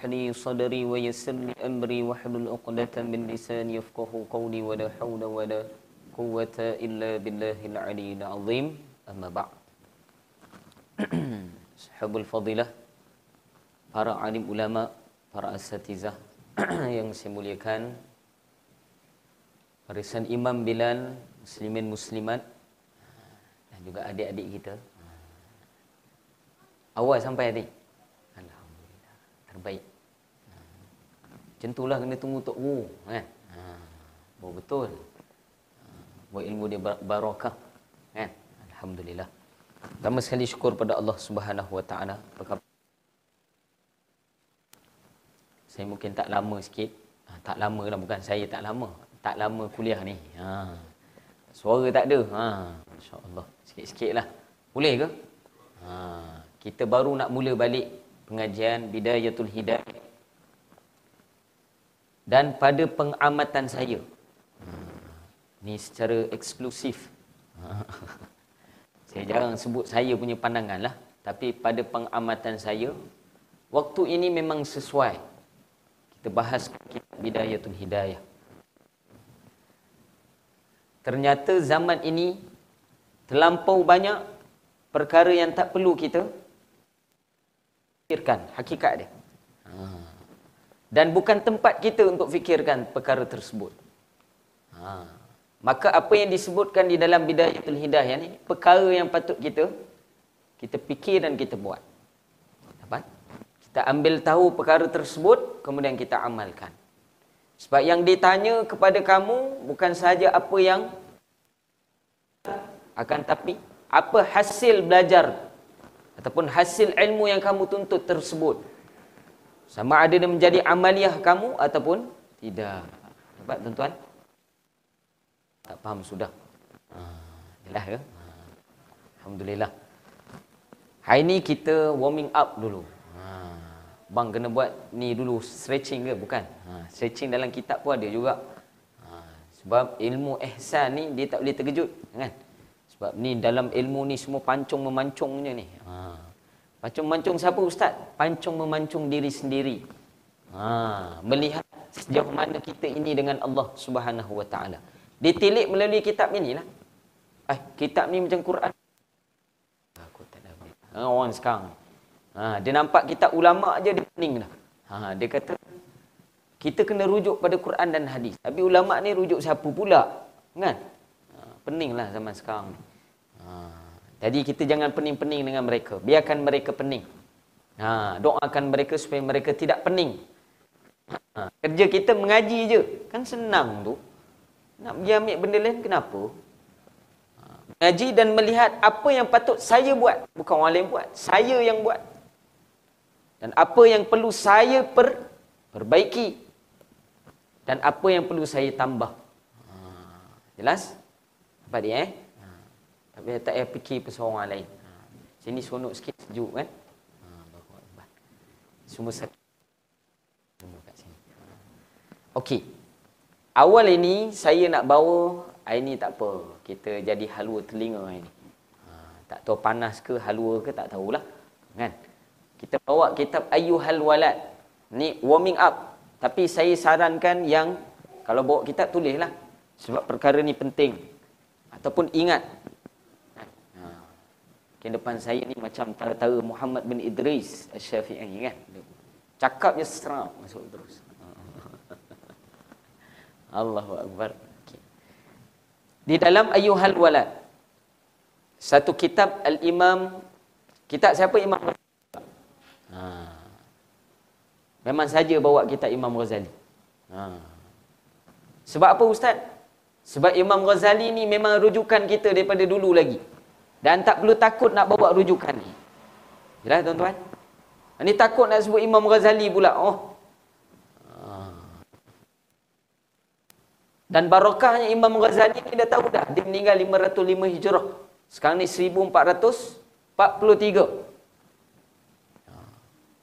لي صدري ويسر لي أمري واحلل عقدة من لساني يفقهوا قولي ولا حول ولا قوة إلا بالله العلي العظيم أما بعد. Sahabul fadilah, para alim ulama, para asatizah yang saya muliakan, barisan Imam Bilal, muslimin muslimat dan juga adik-adik kita. Awal sampai adik, alhamdulillah, terbaik. Macam itulah kena tunggu tok guru kan. Baru betul. Buat ilmu dia barakah kan. Alhamdulillah. Pertama sekali syukur pada Allah Subhanahu Wa Taala. Saya mungkin tak lama sikit. Tak lama lah, bukan saya tak lama. Tak lama kuliah ni. Suara tak ada. Masya-Allah. Sikit-sikit lah. Boleh ke? Kita baru nak mula balik pengajian Bidayatul Hidayah. Dan pada pengamatan saya, ni secara eksklusif. Saya jarang sebut saya punya pandangan lah. Tapi pada pengamatan saya, waktu ini memang sesuai kita bahas kitab Bidayatul Hidayah. Ternyata zaman ini terlampau banyak perkara yang tak perlu kita fikirkan hakikat dia. Dan bukan tempat kita untuk fikirkan perkara tersebut. Maka apa yang disebutkan di dalam Bidayatul Hidayah ni, perkara yang patut kita fikir dan kita buat. Dapat? Kita ambil tahu perkara tersebut, kemudian kita amalkan. Sebab yang ditanya kepada kamu bukan sahaja apa yang, akan tapi apa hasil belajar ataupun hasil ilmu yang kamu tuntut tersebut. Sama ada dia menjadi amaliah kamu ataupun tidak. Dapat tuan-tuan? Tak faham sudah? Jelas ke? Alhamdulillah. Hari ni kita warming up dulu. Bang kena buat ni dulu, stretching ke? Bukan. Stretching dalam kitab pun ada juga. Sebab ilmu ihsan ni dia tak boleh terkejut. Kan? Sebab ni dalam ilmu ni semua pancung memancung punya ni. Pancung memancung siapa ustaz? Pancung memancung diri sendiri. Melihat sejauh mana kita ini dengan Allah Subhanahu Wa Taala. Ditilik melalui kitab inilah. Kitab ni macam Quran. Aku tak ada. Orang sekarang. Dia nampak kitab ulama aja dia pening dah. Dia kata kita kena rujuk pada Quran dan hadis. Tapi ulama ni rujuk siapa pula? Kan? Peninglah zaman sekarang ni. Jadi kita jangan pening-pening dengan mereka. Biarkan mereka pening. Doakan mereka supaya mereka tidak pening. Kerja kita mengaji je. Kan senang tu. Nak pergi ambil benda lain kenapa? Mengaji dan melihat apa yang patut saya buat. Bukan orang lain buat. Saya yang buat. Dan apa yang perlu saya perbaiki. Dan apa yang perlu saya tambah. Jelas? Nampak dia tapi tak payah fikir pasal orang lain. Sini seronok sikit, sejuk kan? Semua sakit. Semua kat sini. Okey. Awal ini saya nak bawa, hari ni tak apa. Kita jadi halua telinga hari ni. Tak tahu panas ke, halua ke, tak tahulah. Kan? Kita bawa kitab Ayyuhal Walad. Ni warming up. Tapi saya sarankan yang, kalau bawa kitab tulislah. Sebab perkara ni penting. Ataupun ingat. Depan saya ni macam tara-tara Muhammad bin Idris Asy-Syafi'i kan. Cakap je seram masuk terus. Allahu Akbar. Okay. Di dalam Ayyuhal Walad, satu kitab Al-Imam, kitab siapa? Imam Ghazali. Memang saja bawa kitab Imam Ghazali. Sebab apa ustaz? Sebab Imam Ghazali ni memang rujukan kita daripada dulu lagi. Dan tak perlu takut nak bawa rujukan ni. Jelas tuan-tuan? Ini takut nak sebut Imam Ghazali pula. Dan barakahnya Imam Ghazali ni dah tahu dah. Dia meninggal 505 Hijrah. Sekarang ni 1443.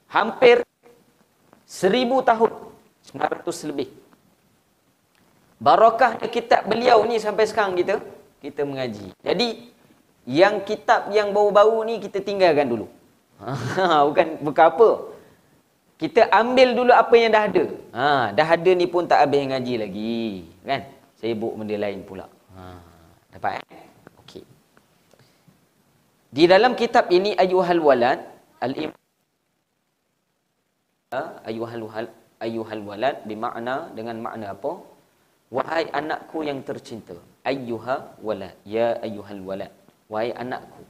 Hampir 1000 tahun. 900 lebih. Barakahnya kitab beliau ni sampai sekarang kita mengaji. Jadi yang kitab yang baru-baru ni kita tinggalkan dulu. Bukan apa. Kita ambil dulu apa yang dah ada. Dah ada ni pun tak habis ngaji lagi. Kan? Sibuk benda lain pula. Dapat Okey. Di dalam kitab ini Ayyuhal Walad, Ayyuhal Walad bermakna dengan makna apa? Wahai anakku yang tercinta. Ayyuha walad. Ya ayyuhal walad. Wahai anakku.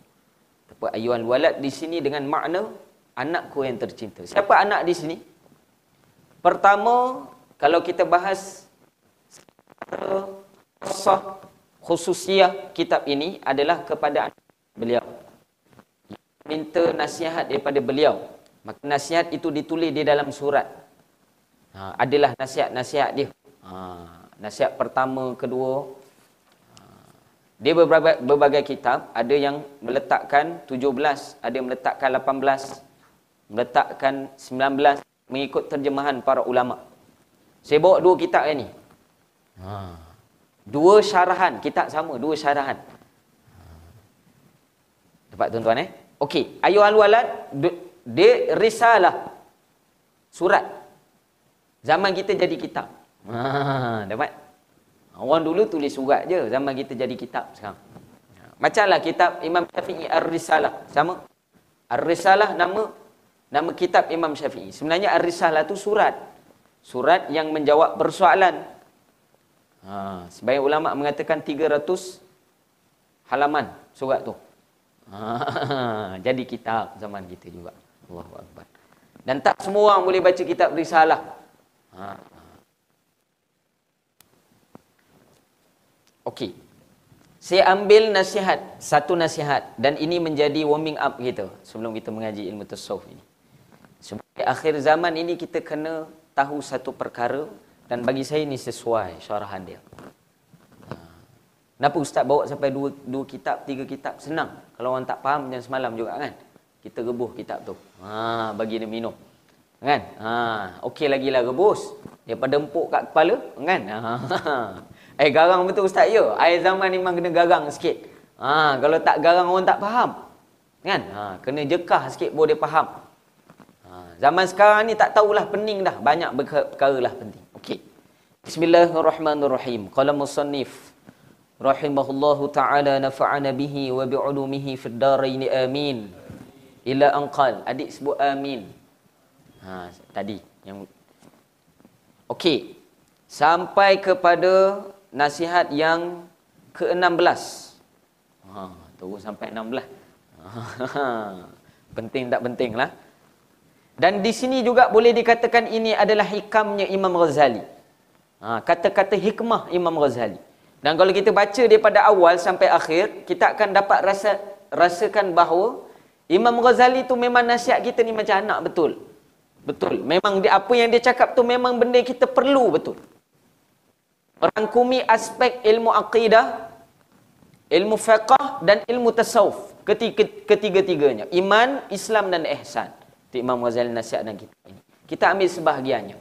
Tapi ayyuhal walad di sini dengan makna anakku yang tercinta. Siapa anak di sini? Pertama, kalau kita bahas secara khususiah kitab ini adalah kepada anak beliau. Minta nasihat daripada beliau. Maka nasihat itu ditulis di dalam surat. Adalah nasihat-nasihat dia. Nasihat pertama, kedua. Dia berbagai kitab. Ada yang meletakkan 17, ada yang meletakkan 18, meletakkan 19 mengikut terjemahan para ulama. Saya bawa dua kitab ni. Dua syarahan, kitab sama, dua syarahan. Dapat tuan-tuan Okey, Ayyuhal Walad dia risalah, surat. Zaman kita jadi kitab. Dapat. Orang dulu tulis surat je, zaman kita jadi kitab sekarang. Macamlah kitab Imam Syafi'i Ar-Risalah, sama. Ar-Risalah nama kitab Imam Syafi'i. Sebenarnya Ar-Risalah tu surat. Surat yang menjawab persoalan. Sebagian ulama mengatakan 300 halaman surat tu. Jadi kitab zaman kita juga. Allahu Akbar. Dan tak semua orang boleh baca kitab Risalah. Okey. Saya ambil nasihat, satu nasihat, dan ini menjadi warming up kita sebelum kita mengaji ilmu tasawuf ini. Sebagai akhir zaman ini kita kena tahu satu perkara, dan bagi saya ini sesuai syarahan dia. Kenapa Ustaz bawa sampai dua kitab, 3 kitab? Senang. Kalau orang tak faham macam semalam juga kan. Kita rebus kitab tu. Bagi dia minum. Kan? Okey lagi lah rebus. Daripada empuk kat kepala. Kan? Garang betul Ustaz. Ya, air zaman memang kena garang sikit. Kalau tak garang orang tak faham. Kan? Kena jekah sikit baru dia faham. Zaman sekarang ni tak tahulah, pening dah. Banyak perkara lah penting. Okey. Bismillahirrahmanirrahim. Qala musannif rahimahullahu ta'ala nafa'ana bihi wa bi'ulumihi fid darain amin. Ila anqal. Adik sebut amin. Tadi yang okey. Sampai kepada nasihat yang ke-16. Terus sampai 16. Penting tak penting lah. Dan di sini juga boleh dikatakan ini adalah hikamnya Imam Ghazali. Kata-kata hikmah Imam Ghazali. Dan kalau kita baca daripada awal sampai akhir, kita akan dapat rasakan bahawa Imam Ghazali tu memang nasihat kita ni macam anak betul. Betul. Memang apa yang dia cakap tu memang benda kita perlu betul. Merangkumi aspek ilmu aqidah, ilmu fiqh dan ilmu tasawuf. Ketiga-tiganya. Iman, Islam dan ihsan. Itu Imam Ghazali nasihatkan kita ini. Kita ambil sebahagiannya.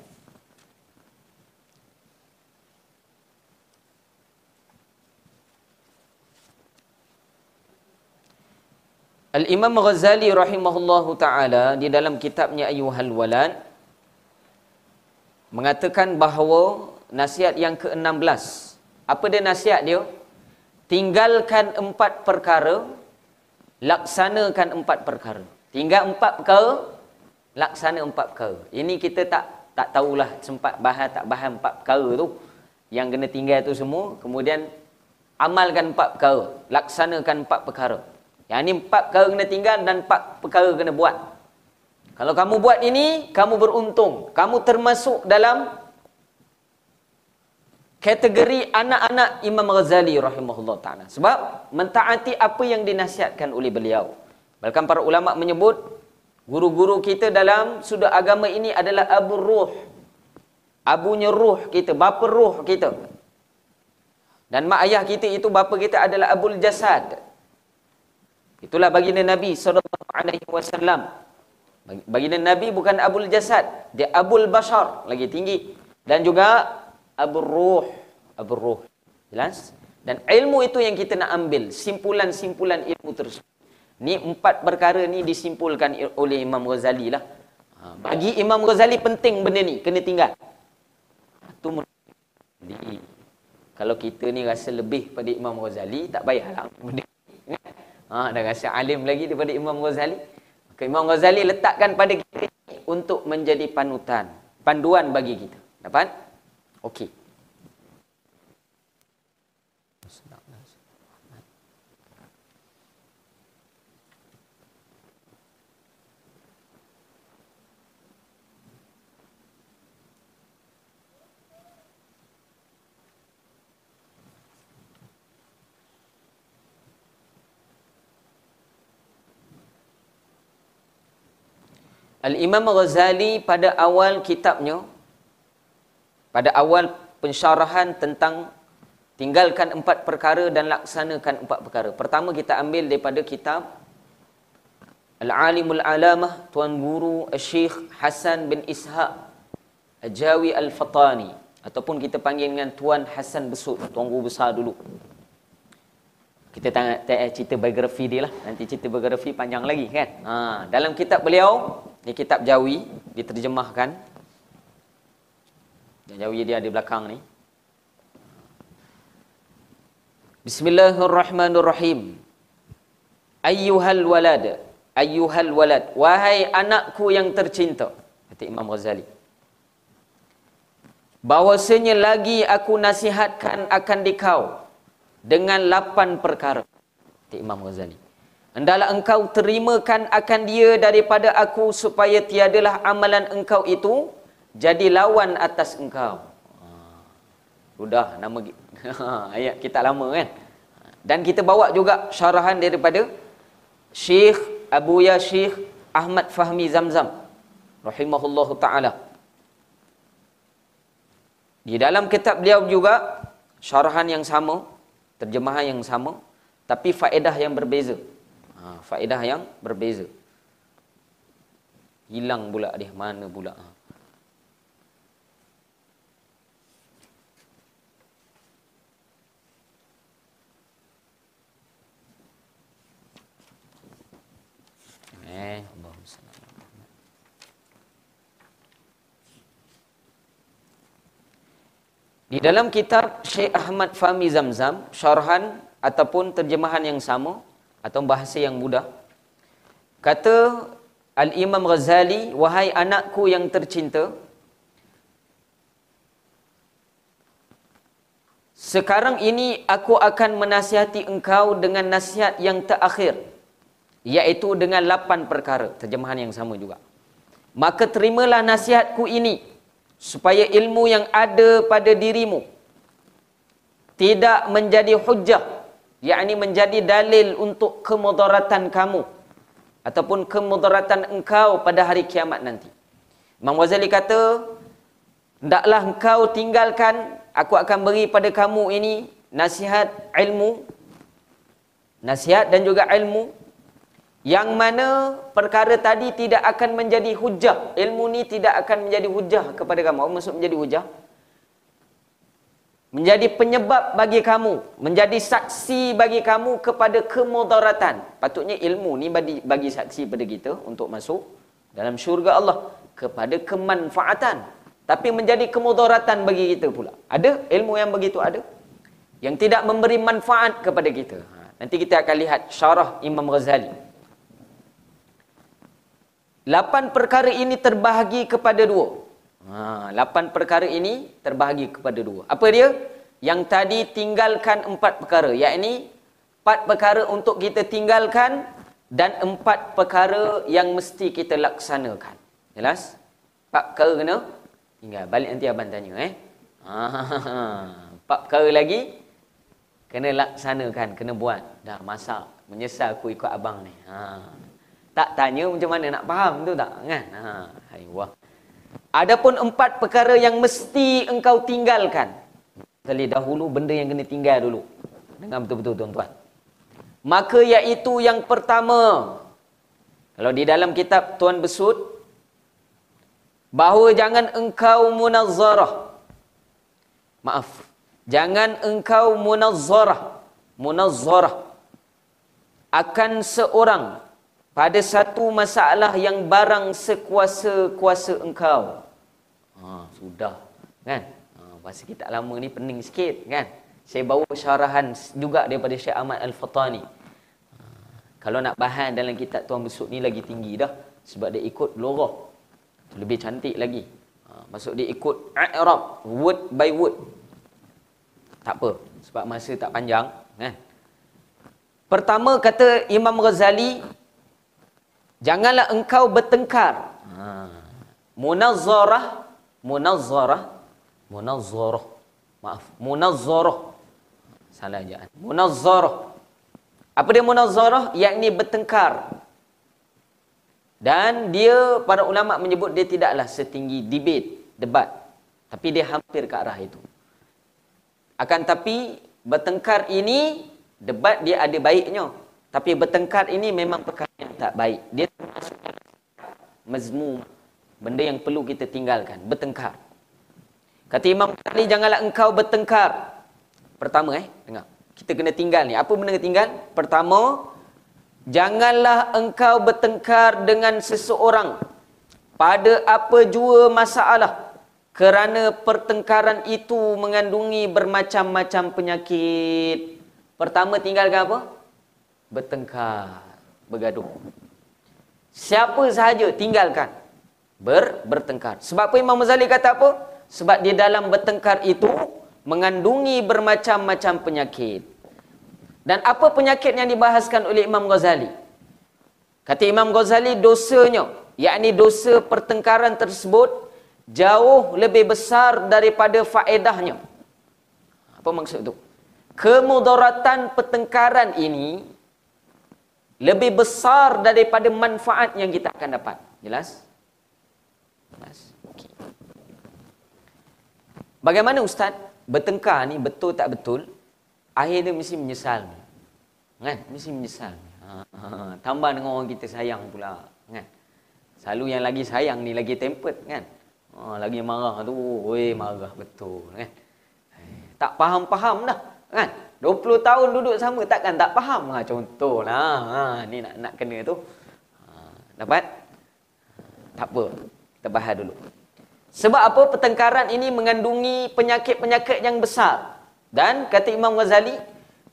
Al-Imam Ghazali rahimahullahu ta'ala di dalam kitabnya Ayyuhal Walad mengatakan bahawa nasihat yang ke-16. Apa dia nasihat dia? Tinggalkan 4 perkara, laksanakan 4 perkara. Tinggal 4 perkara, laksana 4 perkara. Ini kita tak tahulah sempat bahas tak bahas 4 perkara tu. Yang kena tinggal tu semua, kemudian amalkan 4 perkara, laksanakan 4 perkara. Yang ni 4 perkara kena tinggal dan 4 perkara kena buat. Kalau kamu buat ini, kamu beruntung. Kamu termasuk dalam kategori anak-anak Imam Ghazali rahimahullah ta'ala. Sebab mentaati apa yang dinasihatkan oleh beliau. Bahkan para ulama menyebut, guru-guru kita dalam sudut agama ini adalah Abu Ruh. Abunya ruh kita, bapa ruh kita. Dan mak ayah kita itu, bapa kita adalah Abul Jasad. Itulah baginda Nabi SAW. Baginda Nabi bukan Abul Jasad, dia Abul Bashar, lagi tinggi. Dan juga Abul Ruh. Abul Ruh. Jelas? Dan ilmu itu yang kita nak ambil, simpulan-simpulan ilmu tersebut. Ni 4 perkara ni disimpulkan oleh Imam Ghazali lah. Bagi Imam Ghazali penting benda ni, kena tinggal. Itu kalau kita ni rasa lebih pada Imam Ghazali, tak payahlah benda ni. Dah rasa alim lagi daripada Imam Ghazali. Maka Imam Ghazali letakkan pada kita untuk menjadi panutan, panduan bagi kita. Dapat? Okey. Al-Imam Ghazali pada awal kitabnya, pada awal pensyarahan tentang tinggalkan 4 perkara dan laksanakan 4 perkara. Pertama kita ambil daripada kitab Al-Alimul Alamah Tuan Guru Syekh Hasan bin Ishaq Al-Jawi Al-Fatani, ataupun kita panggil dengan Tuan Hasan Besut, Tuan Guru besar dulu. Kita tengok cerita biografi dia lah. Nanti cerita biografi panjang lagi kan. Dalam kitab beliau, ni kitab Jawi, diterjemahkan. Jawi dia di belakang ni. Bismillahirrahmanirrahim. Ayyuhal walad, ayyuhal walad, wahai anakku yang tercinta, kata Imam Ghazali. Bahwasanya lagi aku nasihatkan akan dikau dengan 8 perkara. Kata Imam Ghazali. Hendaklah engkau terimakan akan dia daripada aku, supaya tiadalah amalan engkau itu jadi lawan atas engkau. Sudah nama ayat kita lama kan. Dan kita bawa juga syarahan daripada Syekh Abuya Syekh Ahmad Fahmi Zamzam rahimahullahu taala. Di dalam kitab beliau juga syarahan yang sama, terjemahan yang sama, tapi faedah yang berbeza. Faedah yang berbeza. Hilang pula dia, mana pula? Di dalam kitab Syekh Ahmad Fahmi Zamzam, syarahan ataupun terjemahan yang sama atau bahasa yang mudah, kata Al-Imam Ghazali, wahai anakku yang tercinta, sekarang ini aku akan menasihati engkau dengan nasihat yang terakhir, iaitu dengan 8 perkara. Terjemahan yang sama juga. Maka terimalah nasihatku ini, supaya ilmu yang ada pada dirimu tidak menjadi hujjah, yakni menjadi dalil untuk kemudaratan kamu ataupun kemudaratan engkau pada hari kiamat nanti. Imam Ghazali kata, hendaklah engkau tinggalkan, aku akan beri pada kamu ini nasihat ilmu, nasihat dan juga ilmu, yang mana perkara tadi tidak akan menjadi hujah. Ilmu ni tidak akan menjadi hujah kepada kamu. Apa maksud menjadi hujah? Menjadi penyebab bagi kamu, menjadi saksi bagi kamu kepada kemudaratan. Patutnya ilmu ni bagi saksi pada kita untuk masuk dalam syurga Allah, kepada kemanfaatan. Tapi menjadi kemudaratan bagi kita pula. Ada ilmu yang begitu ada, yang tidak memberi manfaat kepada kita. Nanti kita akan lihat syarah Imam Ghazali. 8 perkara ini terbahagi kepada 2. 8 perkara ini terbahagi kepada 2. Apa dia? Yang tadi tinggalkan 4 perkara, yakni 4 perkara untuk kita tinggalkan dan 4 perkara yang mesti kita laksanakan. Jelas? 4 perkara kena tinggal. Balik nanti abang tanya 4 perkara lagi kena laksanakan, kena buat. Dah masak, menyesal aku ikut abang ni. Tak tanya macam mana nak faham tu tak kan? Wah. Adapun 4 perkara yang mesti engkau tinggalkan. Sekali dahulu benda yang kena tinggal dulu. Dengar betul-betul tuan-tuan. Maka iaitu yang pertama, kalau di dalam kitab Tuan Besut, bahawa jangan engkau munazzarah. Maaf. Jangan engkau munazzarah akan seorang pada satu masalah yang barang sekuasa-kuasa engkau. Sudah, kan? Bahasa kita lama ni pening sikit, kan? Saya bawa syarahan juga daripada Syekh Ahmad Al-Fatani. Kalau nak bahan dalam kitab Tuan Besut ni lagi tinggi dah. Sebab dia ikut lorah. Lebih cantik lagi. Maksud dia ikut i'rab, word by word. Tak apa, sebab masa tak panjang, kan? Pertama kata Imam Ghazali, janganlah engkau bertengkar. Munazzarah. Salah ejaan. Munazzarah. Apa dia munazzarah? Yakni bertengkar. Dan dia, para ulama menyebut dia tidaklah setinggi debat. Tapi dia hampir ke arah itu. Akan tapi bertengkar ini, debat dia ada baiknya. Tapi bertengkar ini memang perkara yang tak baik. Dia termasuk mazmum, benda yang perlu kita tinggalkan, bertengkar. Kata Imam Ghazali, janganlah engkau bertengkar. Pertama, dengar. Kita kena tinggal ni. Apa benda tinggal? Pertama, janganlah engkau bertengkar dengan seseorang pada apa jua masalah, kerana pertengkaran itu mengandungi bermacam-macam penyakit. Pertama, tinggalkan apa? Bertengkar, bergaduh. Siapa sahaja tinggalkan bertengkar. Sebab apa Imam Ghazali kata apa? Sebab di dalam bertengkar itu mengandungi bermacam-macam penyakit. Dan apa penyakit yang dibahaskan oleh Imam Ghazali? Kata Imam Ghazali, dosanya, yakni dosa pertengkaran tersebut, jauh lebih besar daripada faedahnya. Apa maksud itu? Kemudaratan pertengkaran ini lebih besar daripada manfaat yang kita akan dapat. Jelas? Jelas. Okay. Bagaimana Ustaz? Bertengkar ni betul tak betul? Akhir dia mesti menyesal. Kan? Mesti menyesal. Tambah dengan orang kita sayang pula. Kan? Selalu yang lagi sayang ni lagi tempered, kan? Lagi marah tu, marah betul, kan? Tak faham-faham dah, kan? 20 tahun duduk sama, takkan tak faham. Contohlah, ni nak kena tu. Dapat? Tak apa, kita bahas dulu. Sebab apa? Pertengkaran ini mengandungi penyakit-penyakit yang besar. Dan kata Imam Ghazali,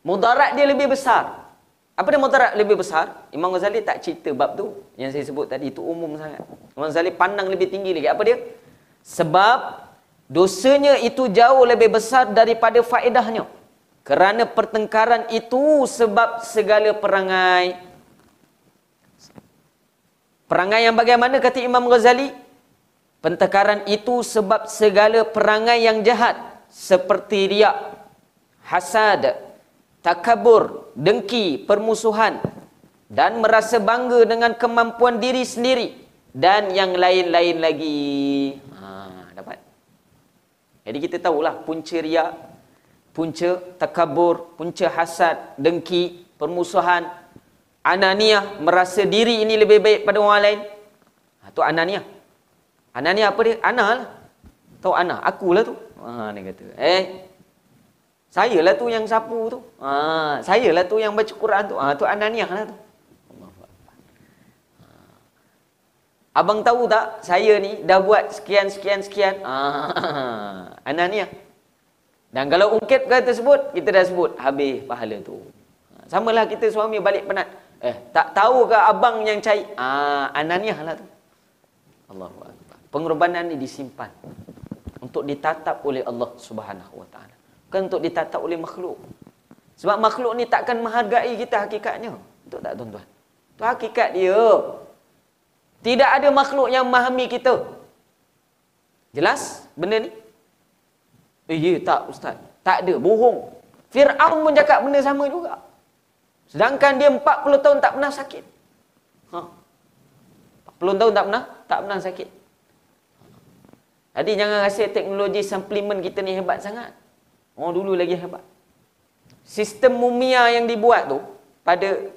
mudarat dia lebih besar. Apa dia mudarat lebih besar? Imam Ghazali tak cerita bab tu. Yang saya sebut tadi, itu umum sangat. Imam Ghazali pandang lebih tinggi lagi. Apa dia? Sebab dosanya itu jauh lebih besar daripada faedahnya. Kerana pertengkaran itu sebab segala perangai. Perangai yang bagaimana kata Imam Ghazali? Pertengkaran itu sebab segala perangai yang jahat. Seperti riak, hasad, takabur, dengki, permusuhan, dan merasa bangga dengan kemampuan diri sendiri, dan yang lain-lain lagi. Dapat? Jadi kita tahulah punca riak, punca takabur, punca hasad, dengki, permusuhan, ananiah, merasa diri ini lebih baik pada orang lain. Itu ananiah. Ananiah apa dia? Ana lah. Tahu ana? Akulah tu. Dia kata, sayalah tu yang sapu tu. Sayalah tu yang baca Quran tu. Tu ananiah lah tu. Abang tahu tak, saya ni dah buat sekian. Ananiah. Dan kalau ungkit perkara tersebut, kita dah sebut, habis pahala tu. Samalah kita suami balik penat. Tak tahu ke abang yang cari? Ananiah lah tu. Allahu Akbar. Pengorbanan ni disimpan untuk ditatap oleh Allah Subhanahu Wa Taala. Bukan untuk ditatap oleh makhluk. Sebab makhluk ni takkan menghargai kita hakikatnya. Betul tak tuan-tuan? Itu hakikat dia. Tidak ada makhluk yang memahami kita. Jelas benda ni? Ya tak Ustaz. Tak ada, bohong. Fir'aun pun cakap benda sama juga. Sedangkan dia 40 tahun tak pernah sakit. 40 tahun tak pernah sakit. Jadi jangan rasa teknologi suplemen kita ni hebat sangat. Orang dulu lagi hebat. Sistem mumia yang dibuat tu pada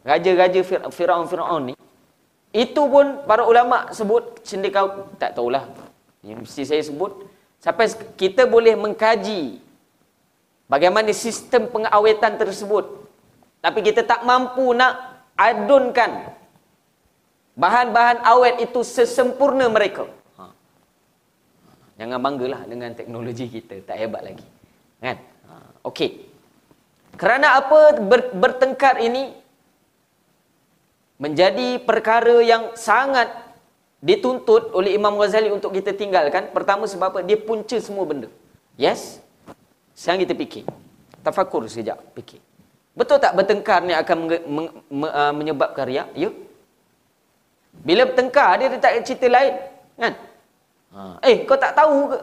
raja-raja Firaun ni, itu pun para ulama sebut cendekiau, tak tahulah. Yang mesti saya sebut, sampai kita boleh mengkaji bagaimana sistem pengawetan tersebut. Tapi kita tak mampu nak adunkan bahan-bahan awet itu sesempurna mereka. Jangan banggalah dengan teknologi kita, tak hebat lagi. Kan? Okey. Kerana apa bertengkar ini menjadi perkara yang sangat dituntut oleh Imam Ghazali untuk kita tinggalkan. Pertama sebab apa? Dia punca semua benda. Yes? Sekarang kita fikir. Tafakur sekejap, fikir. Betul tak bertengkar ni akan menyebabkan riak? Ya. Bila bertengkar, dia tak cerita lain. Kan? Kau tak tahu ke?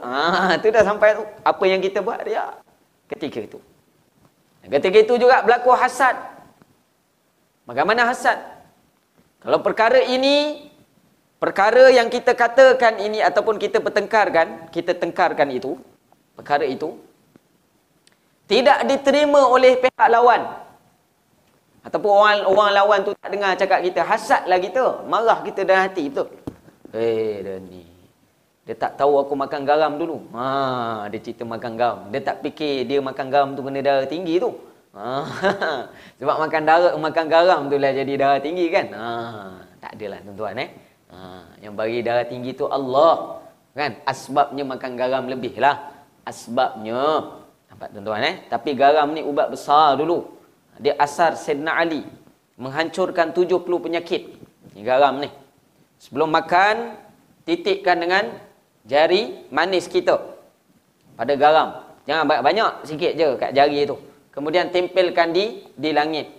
Tu dah sampai tu. Apa yang kita buat riak. Ketika itu. Ketika itu juga berlaku hasad. Bagaimana hasad? Kalau perkara ini, perkara yang kita katakan ini ataupun kita tengkarkan itu, perkara itu tidak diterima oleh pihak lawan. Ataupun orang lawan tu tak dengar cakap kita, hasadlah kita, marah kita dalam hati, betul? Dia ni, dia tak tahu aku makan garam dulu. Dia cerita makan garam. Dia tak fikir dia makan garam tu kena darah tinggi tu. Sebab makan garam tu lah jadi darah tinggi kan? Tak adalah tuan-tuan yang bagi darah tinggi tu Allah. Kan? Asbabnya makan garam lebih lah. Asbabnya. Nampak tuan-tuan Tapi garam ni ubat besar dulu. Dia asar Sayyidina Ali. Menghancurkan 70 penyakit. Ni garam ni. Sebelum makan, titikkan dengan jari manis kita pada garam. Jangan banyak, sikit je kat jari tu. Kemudian tempelkan di langit.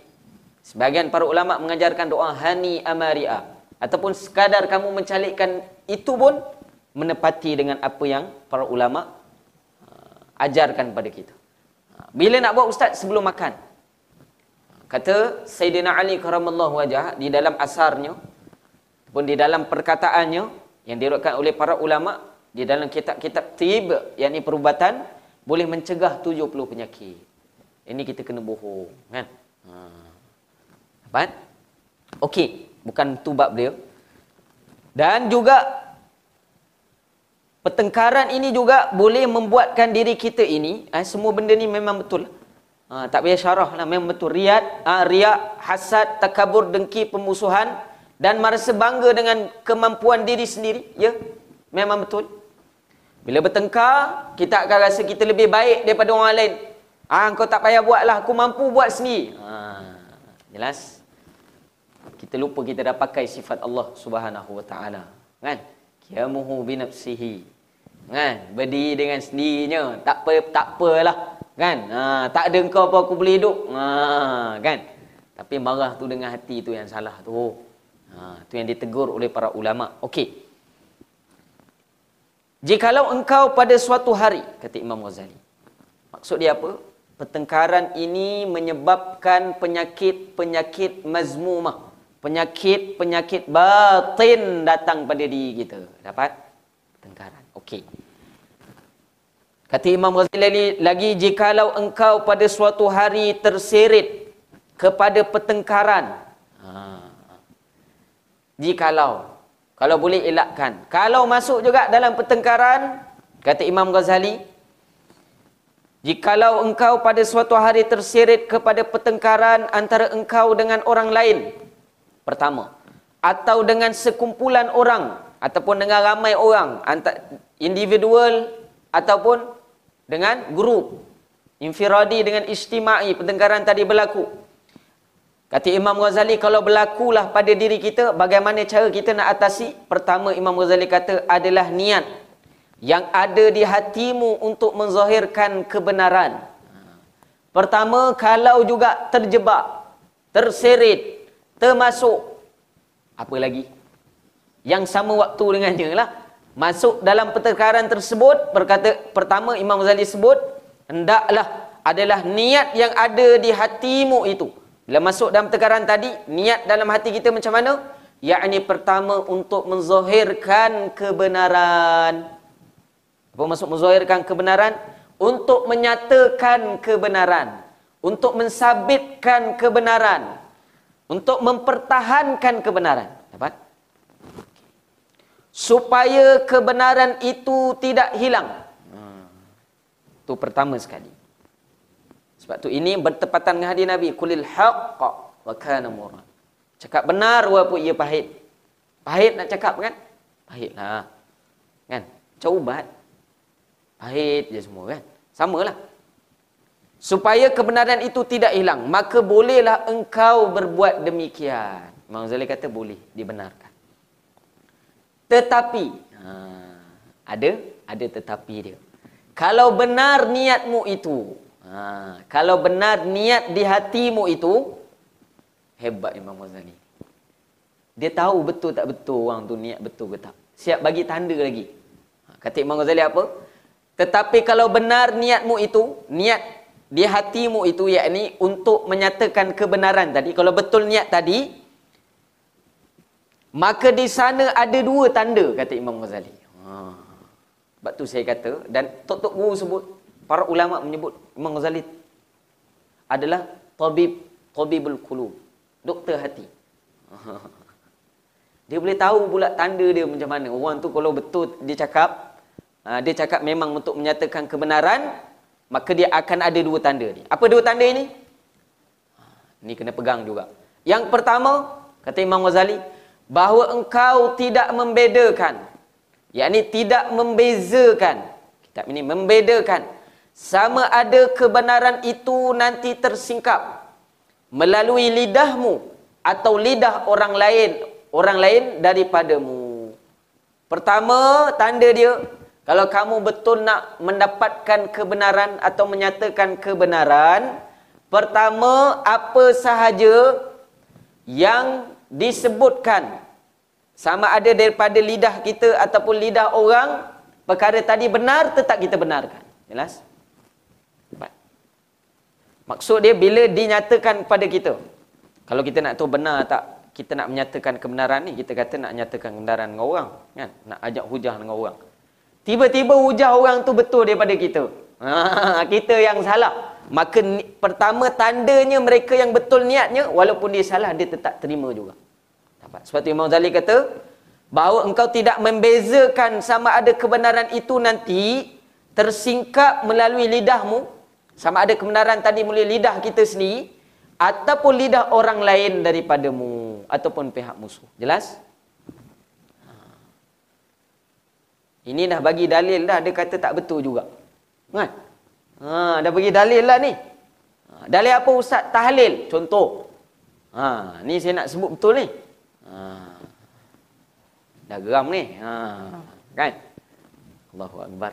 Sebahagian para ulama mengajarkan doa hani amaria. Ataupun sekadar kamu mencalikkan itu pun menepati dengan apa yang para ulama ajarkan pada kita. Bila nak buat ustaz sebelum makan? Kata Sayyidina Ali karamallahu wajah di dalam asarnya pun di dalam perkataannya yang diriwayatkan oleh para ulama di dalam kitab-kitab tib, yakni perubatan, boleh mencegah 70 penyakit. Ini kita kena bohong, kan? Dapat? Okey, bukan tu bab dia. Dan juga pertengkaran ini juga boleh membuatkan diri kita ini, semua benda ni memang betul. Tak payah syarah lah, memang betul. Riak, hasad, takabur, dengki, pemusuhan dan merasa bangga dengan kemampuan diri sendiri. Ya, memang betul. Bila bertengkar, kita akan rasa kita lebih baik daripada orang lain. Kau tak payah buat lah, aku mampu buat sendiri. Jelas? Kita lupa kita dah pakai sifat Allah Subhanahu Wa Taala. Kan? Qiyamuhu binafsihi. Kan? Berdiri dengan sendirinya. Tak apalah. Kan? Tak ada engkau apa aku boleh hidup. Kan? Tapi marah tu dengan hati tu yang salah tu. Tu yang ditegur oleh para ulama. Okey. Jikalau engkau pada suatu hari, kata Imam Ghazali. Maksud dia apa? Pertengkaran ini menyebabkan penyakit-penyakit mazmumah. Penyakit-penyakit batin datang pada diri kita. Dapat? Pertengkaran. Okey. Kata Imam Ghazali lagi, jikalau engkau pada suatu hari terseret kepada pertengkaran. Jikalau. Kalau boleh elakkan. Kalau masuk juga dalam pertengkaran, kata Imam Ghazali, jikalau engkau pada suatu hari terseret kepada pertengkaran antara engkau dengan orang lain, pertama, atau dengan sekumpulan orang, ataupun dengan ramai orang, individual ataupun dengan grup, infiradi dengan ijtima'i, pertengkaran tadi berlaku. Kata Imam Ghazali, kalau berlakulah pada diri kita, bagaimana cara kita nak atasi? Pertama, Imam Ghazali kata adalah niat yang ada di hatimu untuk menzahirkan kebenaran. Pertama, kalau juga terjebak, terseret, termasuk, apa lagi? Yang sama waktu dengannya lah, masuk dalam pertengkaran tersebut, pertama Imam Ghazali sebut, hendaklah adalah niat yang ada di hatimu itu. Bila masuk dalam pertengkaran tadi, niat dalam hati kita macam mana? Yakni pertama untuk menzahirkan kebenaran. Apa maksud menzahirkan kebenaran? Untuk menyatakan kebenaran. Untuk mensabitkan kebenaran. Untuk mempertahankan kebenaran. Dapat? Supaya kebenaran itu tidak hilang. Itu pertama sekali. Sebab tu ini bertepatan dengan hadis Nabi, qulil haqq wa kana murad. Cakap benar walaupun ia pahit. Pahit nak cakap kan? Pahitlah. Kan? Macam ubat. Pahit je semua kan? Samalah. Supaya kebenaran itu tidak hilang, maka bolehlah engkau berbuat demikian. Imam Ghazali kata boleh dibenarkan. Tetapi ada tetapi dia. Kalau benar niatmu itu, kalau benar niat di hatimu itu, hebat Imam Ghazali. Dia tahu betul tak betul orang tu niat betul ke tak. Siap bagi tanda lagi. Kata Imam Ghazali apa? Tetapi kalau benar niatmu itu, niat di hatimu itu, yakni untuk menyatakan kebenaran tadi, kalau betul niat tadi, maka di sana ada dua tanda, kata Imam Ghazali. Sebab tu saya kata, dan tok-tok guru sebut, para ulama menyebut Imam Ghazali adalah tabibul qulub, doktor hati. Dia boleh tahu pula tanda dia macam mana. Orang tu kalau betul dia cakap memang untuk menyatakan kebenaran, maka dia akan ada dua tanda ni. Apa dua tanda ini? Ni kena pegang juga. Yang pertama, kata Imam Ghazali, bahawa engkau tidak membedakan, yakni tidak membezakan, kitab ini membedakan, sama ada kebenaran itu nanti tersingkap melalui lidahmu atau lidah orang lain daripadamu. Pertama, tanda dia, kalau kamu betul nak mendapatkan kebenaran atau menyatakan kebenaran, pertama, apa sahaja yang disebutkan, sama ada daripada lidah kita ataupun lidah orang, perkara tadi benar tetap kita benarkan. Jelas? Maksud dia bila dinyatakan kepada kita, kalau kita nak tahu benar tak, kita nak menyatakan kebenaran ni, kita kata nak nyatakan kebenaran dengan orang, kan? Nak ajak hujah dengan orang. Tiba-tiba hujah orang tu betul daripada kita. Kita yang salah. Maka pertama tandanya mereka yang betul niatnya, walaupun dia salah, dia tetap terima juga. Sebab tu Imam Ghazali kata, bahawa engkau tidak membezakan sama ada kebenaran itu nanti tersingkap melalui lidahmu, sama ada kebenaran tadi melalui lidah kita sendiri, ataupun lidah orang lain daripadamu, ataupun pihak musuh. Jelas? Ini dah bagi dalil dah, dia kata tak betul juga. Kan? Dah bagi dalil lah ni. Dalil apa Ustaz? Tahlil. Contoh. Ni saya nak sebut betul ni. Dah geram ni. Kan? Allahu Akbar.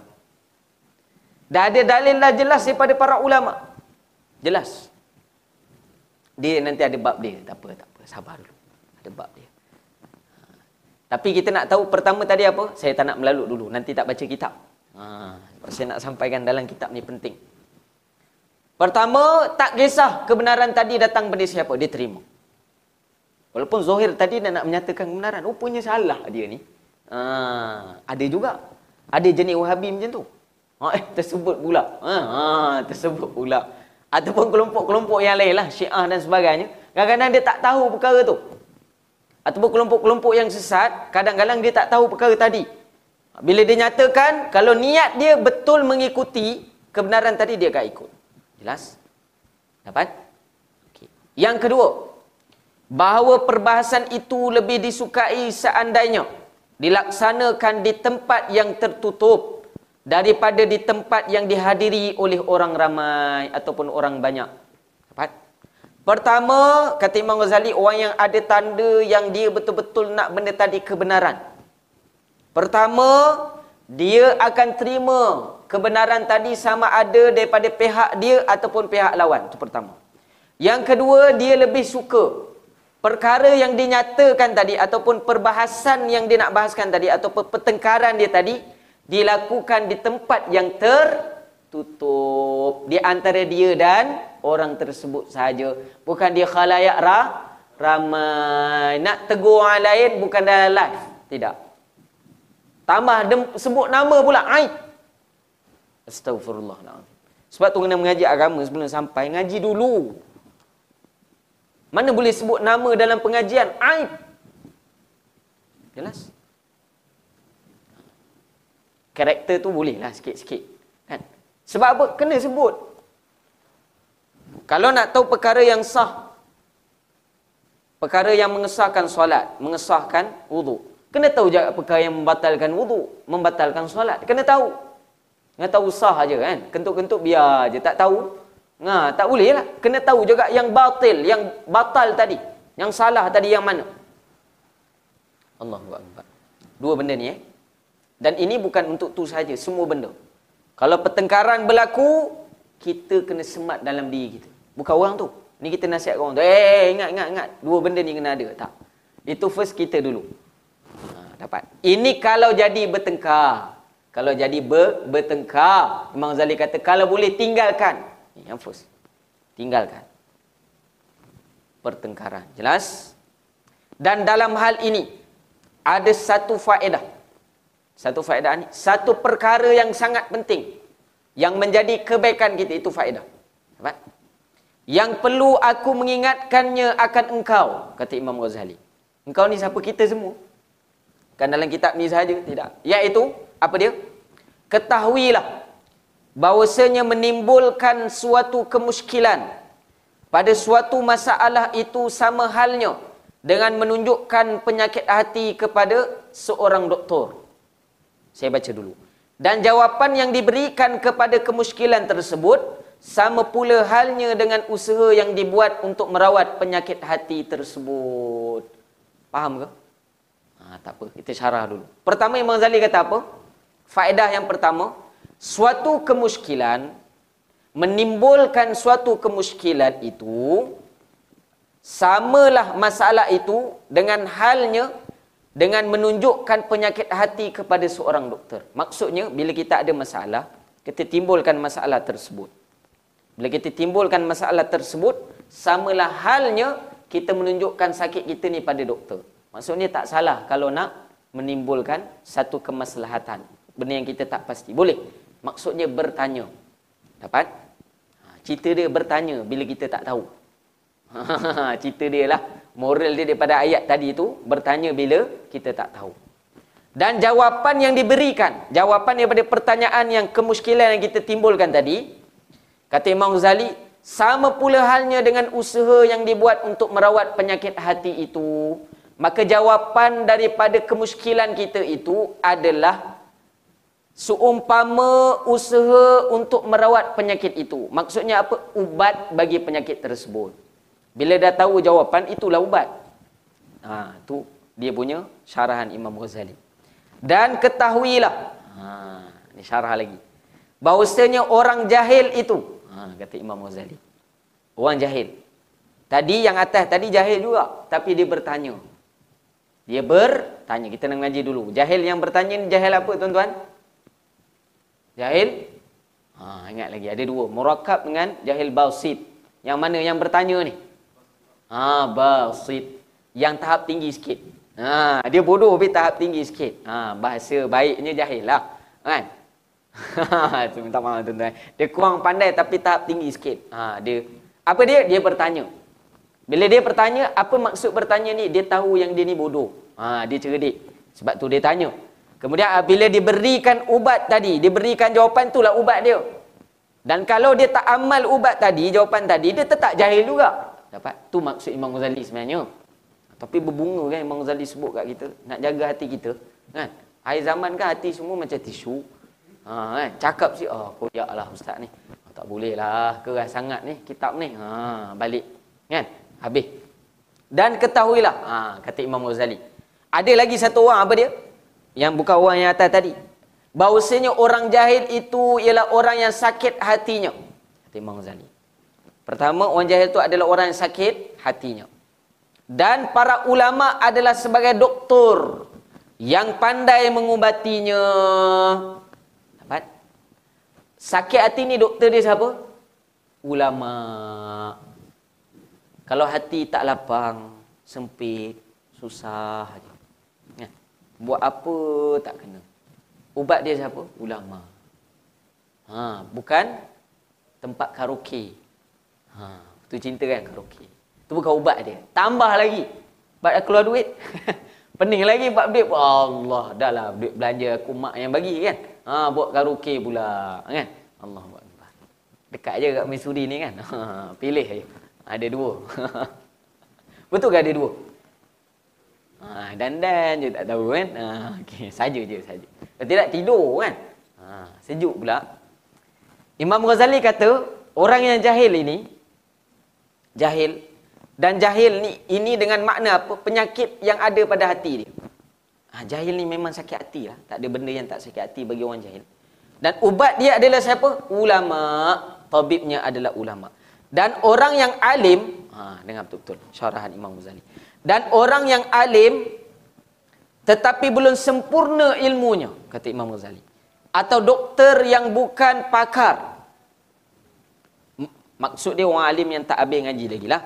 Dah ada dalil lah jelas daripada para ulama. Jelas. Dia nanti ada bab dia. Tak apa. Sabar dulu. Ada bab dia. Tapi kita nak tahu pertama tadi apa? Saya tak nak melalut dulu. Nanti tak baca kitab. Saya nak sampaikan dalam kitab ni penting. Pertama, tak kisah kebenaran tadi datang pada siapa. Dia terima. Walaupun Zohir tadi dia nak menyatakan kebenaran. Rupanya salah dia ni. Ada juga. Ada jenis Wahabi macam tu. Tersebut pula. Tersebut pula. Ataupun kelompok-kelompok yang lain lah. Syiah dan sebagainya. Kadang-kadang dia tak tahu perkara tu. Ataupun kelompok-kelompok yang sesat, kadang-kadang dia tak tahu perkara tadi. Bila dia nyatakan, kalau niat dia betul mengikuti kebenaran tadi, dia akan ikut. Jelas? Dapat? Okay. Yang kedua, bahawa perbahasan itu lebih disukai seandainya dilaksanakan di tempat yang tertutup daripada di tempat yang dihadiri oleh orang ramai ataupun orang banyak. Dapat? Pertama, kata Imam Ghazali, orang yang ada tanda yang dia betul-betul nak benda tadi kebenaran. Pertama, dia akan terima kebenaran tadi sama ada daripada pihak dia ataupun pihak lawan. Itu pertama. Yang kedua, dia lebih suka perkara yang dinyatakan tadi ataupun perbahasan yang dia nak bahaskan tadi ataupun pertengkaran dia tadi dilakukan di tempat yang tertutup di antara dia dan orang tersebut sahaja, bukan dia khalayak ramai. Nak tegur orang lain bukan dalam live, tidak. Tambah sebut nama pula, aib. Astaghfirullahaladzim. Sebab tu kena mengaji agama sebelum sampai, ngaji dulu. Mana boleh sebut nama dalam pengajian, aib. Jelas? Karakter tu boleh lah sikit-sikit, kan? Sebab apa? Kena sebut. Kalau nak tahu perkara yang sah, perkara yang mengesahkan solat, mengesahkan wudu. Kena tahu juga perkara yang membatalkan wudu, membatalkan solat. Kena tahu. Kena tahu sah aja kan. Kentuk-kentuk biar aja, tak tahu. Tak boleh lah. Kena tahu juga yang batil, yang batal tadi. Yang salah tadi yang mana. Allahu Akbar. Dua benda ni Dan ini bukan untuk tu saja, semua benda. Kalau pertengkaran berlaku, kita kena semat dalam diri kita. Bukan orang tu. Ni kita nasihat orang tu. Ingat. Dua benda ni kena ada. Tak. Itu first kita dulu. Dapat. Ini kalau jadi bertengkar. Kalau jadi bertengkar. Imam Ghazali kata, kalau boleh tinggalkan. Yang first. Tinggalkan. Pertengkaran. Jelas? Dan dalam hal ini, ada satu faedah. Satu faedah ni. Satu perkara yang sangat penting. Yang menjadi kebaikan kita, itu faedah. Dapat? Yang perlu aku mengingatkannya akan engkau, kata Imam Ghazali. Engkau ni siapa? Kita semua. Kan dalam kitab ni sahaja? Tidak. Iaitu, apa dia? Ketahuilah bahawasanya menimbulkan suatu kemusykilan pada suatu masalah itu sama halnya dengan menunjukkan penyakit hati kepada seorang doktor. Saya baca dulu. Dan jawapan yang diberikan kepada kemusykilan tersebut sama pula halnya dengan usaha yang dibuat untuk merawat penyakit hati tersebut. Faham ke? Tak apa, kita syarah dulu. Pertama Imam Ghazali kata apa? Faedah yang pertama, suatu kemusykilan, menimbulkan suatu kemusykilan itu, samalah masalah itu dengan halnya dengan menunjukkan penyakit hati kepada seorang doktor. Maksudnya, bila kita ada masalah, kita timbulkan masalah tersebut. Bila kita timbulkan masalah tersebut, samalah halnya kita menunjukkan sakit kita ni pada doktor. Maksudnya tak salah kalau nak menimbulkan satu kemaslahatan. Benda yang kita tak pasti. Boleh. Maksudnya bertanya. Dapat? Cerita dia bertanya bila kita tak tahu. Cerita dia lah. Moral dia daripada ayat tadi tu, bertanya bila kita tak tahu. Dan jawapan yang diberikan, jawapan daripada pertanyaan yang kemusykilan yang kita timbulkan tadi, kata Imam Ghazali, sama pula halnya dengan usaha yang dibuat untuk merawat penyakit hati itu. Maka jawapan daripada kemusykilan kita itu adalah seumpama usaha untuk merawat penyakit itu. Maksudnya apa? Ubat bagi penyakit tersebut. Bila dah tahu jawapan, itulah ubat. Tu dia punya syarahan Imam Ghazali. Dan ketahuilah, ni syarah lagi, bahawasanya orang jahil itu, kata Imam Ghazali, orang jahil. Tadi yang atas tadi jahil juga, tapi dia bertanya. Dia bertanya. Kita nak ngaji dulu. Jahil yang bertanya ni jahil apa tuan-tuan? Jahil? Ingat lagi. Ada dua. Murakab dengan jahil basit. Yang mana yang bertanya ni? Basit. Yang tahap tinggi sikit. Dia bodoh tapi tahap tinggi sikit. Bahasa baiknya jahil lah. Kan? Minta maaf tuan-tuan. Dia kurang pandai tapi tahap tinggi sikit. Dia apa dia? Dia bertanya. Bila dia bertanya, apa maksud bertanya ni? Dia tahu yang dia ni bodoh. Dia cerdik. Sebab tu dia tanya. Kemudian bila diberikan ubat tadi, diberikan jawapan, itulah ubat dia. Dan kalau dia tak amal ubat tadi, jawapan tadi, dia tetap jahil juga. Dapat? Tu maksud Imam Ghazali sebenarnya. Tapi berbunga kan Imam Ghazali sebut kat kita. Nak jaga hati kita. Kan? Akhir zaman kan hati semua macam tisu. Kan? Cakap si, koyak lah ustaz ni. Tak boleh lah. Keras sangat ni kitab ni. Balik. Kan? Habis. Dan ketahuilah. Kata Imam Ghazali. Ada lagi satu orang, apa dia? Yang bukan orang yang atas tadi. Bahawasanya orang jahil itu ialah orang yang sakit hatinya. Kata Imam Ghazali. Pertama, orang jahil itu adalah orang yang sakit hatinya. Dan para ulama adalah sebagai doktor yang pandai mengubatinya. Dapat? Sakit hati ni doktor dia siapa? Ulama. Kalau hati tak lapang, sempit, susah aja. Buat apa tak kena. Ubat dia siapa? Ulama. Bukan tempat karaoke. Tu cinta kan karaoke. Tu bukan ubat dia. Tambah lagi. Bab dah keluar duit. Pening lagi bab duit. Allah, dah lah duit belanja aku mak yang bagi kan. Buat karaoke pula kan. Allahuakbar. Dekat je kat Missouri ni kan. Pilih je. Ada dua. Betul ke ada dua? Dandan je tak tahu kan. Okey, saja je saja. Kalau tidak tidur kan. Sejuk pula. Imam Ghazali kata, orang yang jahil ini, jahil, dan jahil ni ini dengan makna apa? Penyakit yang ada pada hati dia. Jahil ni memang sakit hati lah. Tak ada benda yang tak sakit hati bagi orang jahil. Dan ubat dia adalah siapa? Ulama. Tabibnya adalah ulama. Dan orang yang alim, dengar betul-betul syarahan Imam Ghazali. Dan orang yang alim tetapi belum sempurna ilmunya, kata Imam Ghazali. Atau doktor yang bukan pakar. Maksud dia orang alim yang tak habis ngaji lagi lah.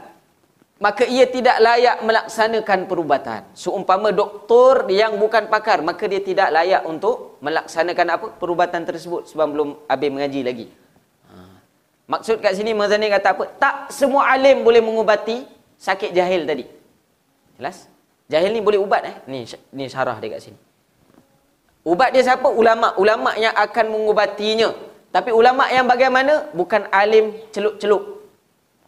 Maka ia tidak layak melaksanakan perubatan. Seumpama doktor yang bukan pakar, maka dia tidak layak untuk melaksanakan apa? Perubatan tersebut sebab belum habis mengaji lagi. Maksud kat sini Mazani kata apa? Tak semua alim boleh mengubati sakit jahil tadi. Jelas? Jahil ni boleh ubat Ni syarah dia kat sini. Ubat dia siapa? Ulama. Ulama yang akan mengubatinya. Tapi ulama yang bagaimana? Bukan alim celup-celup.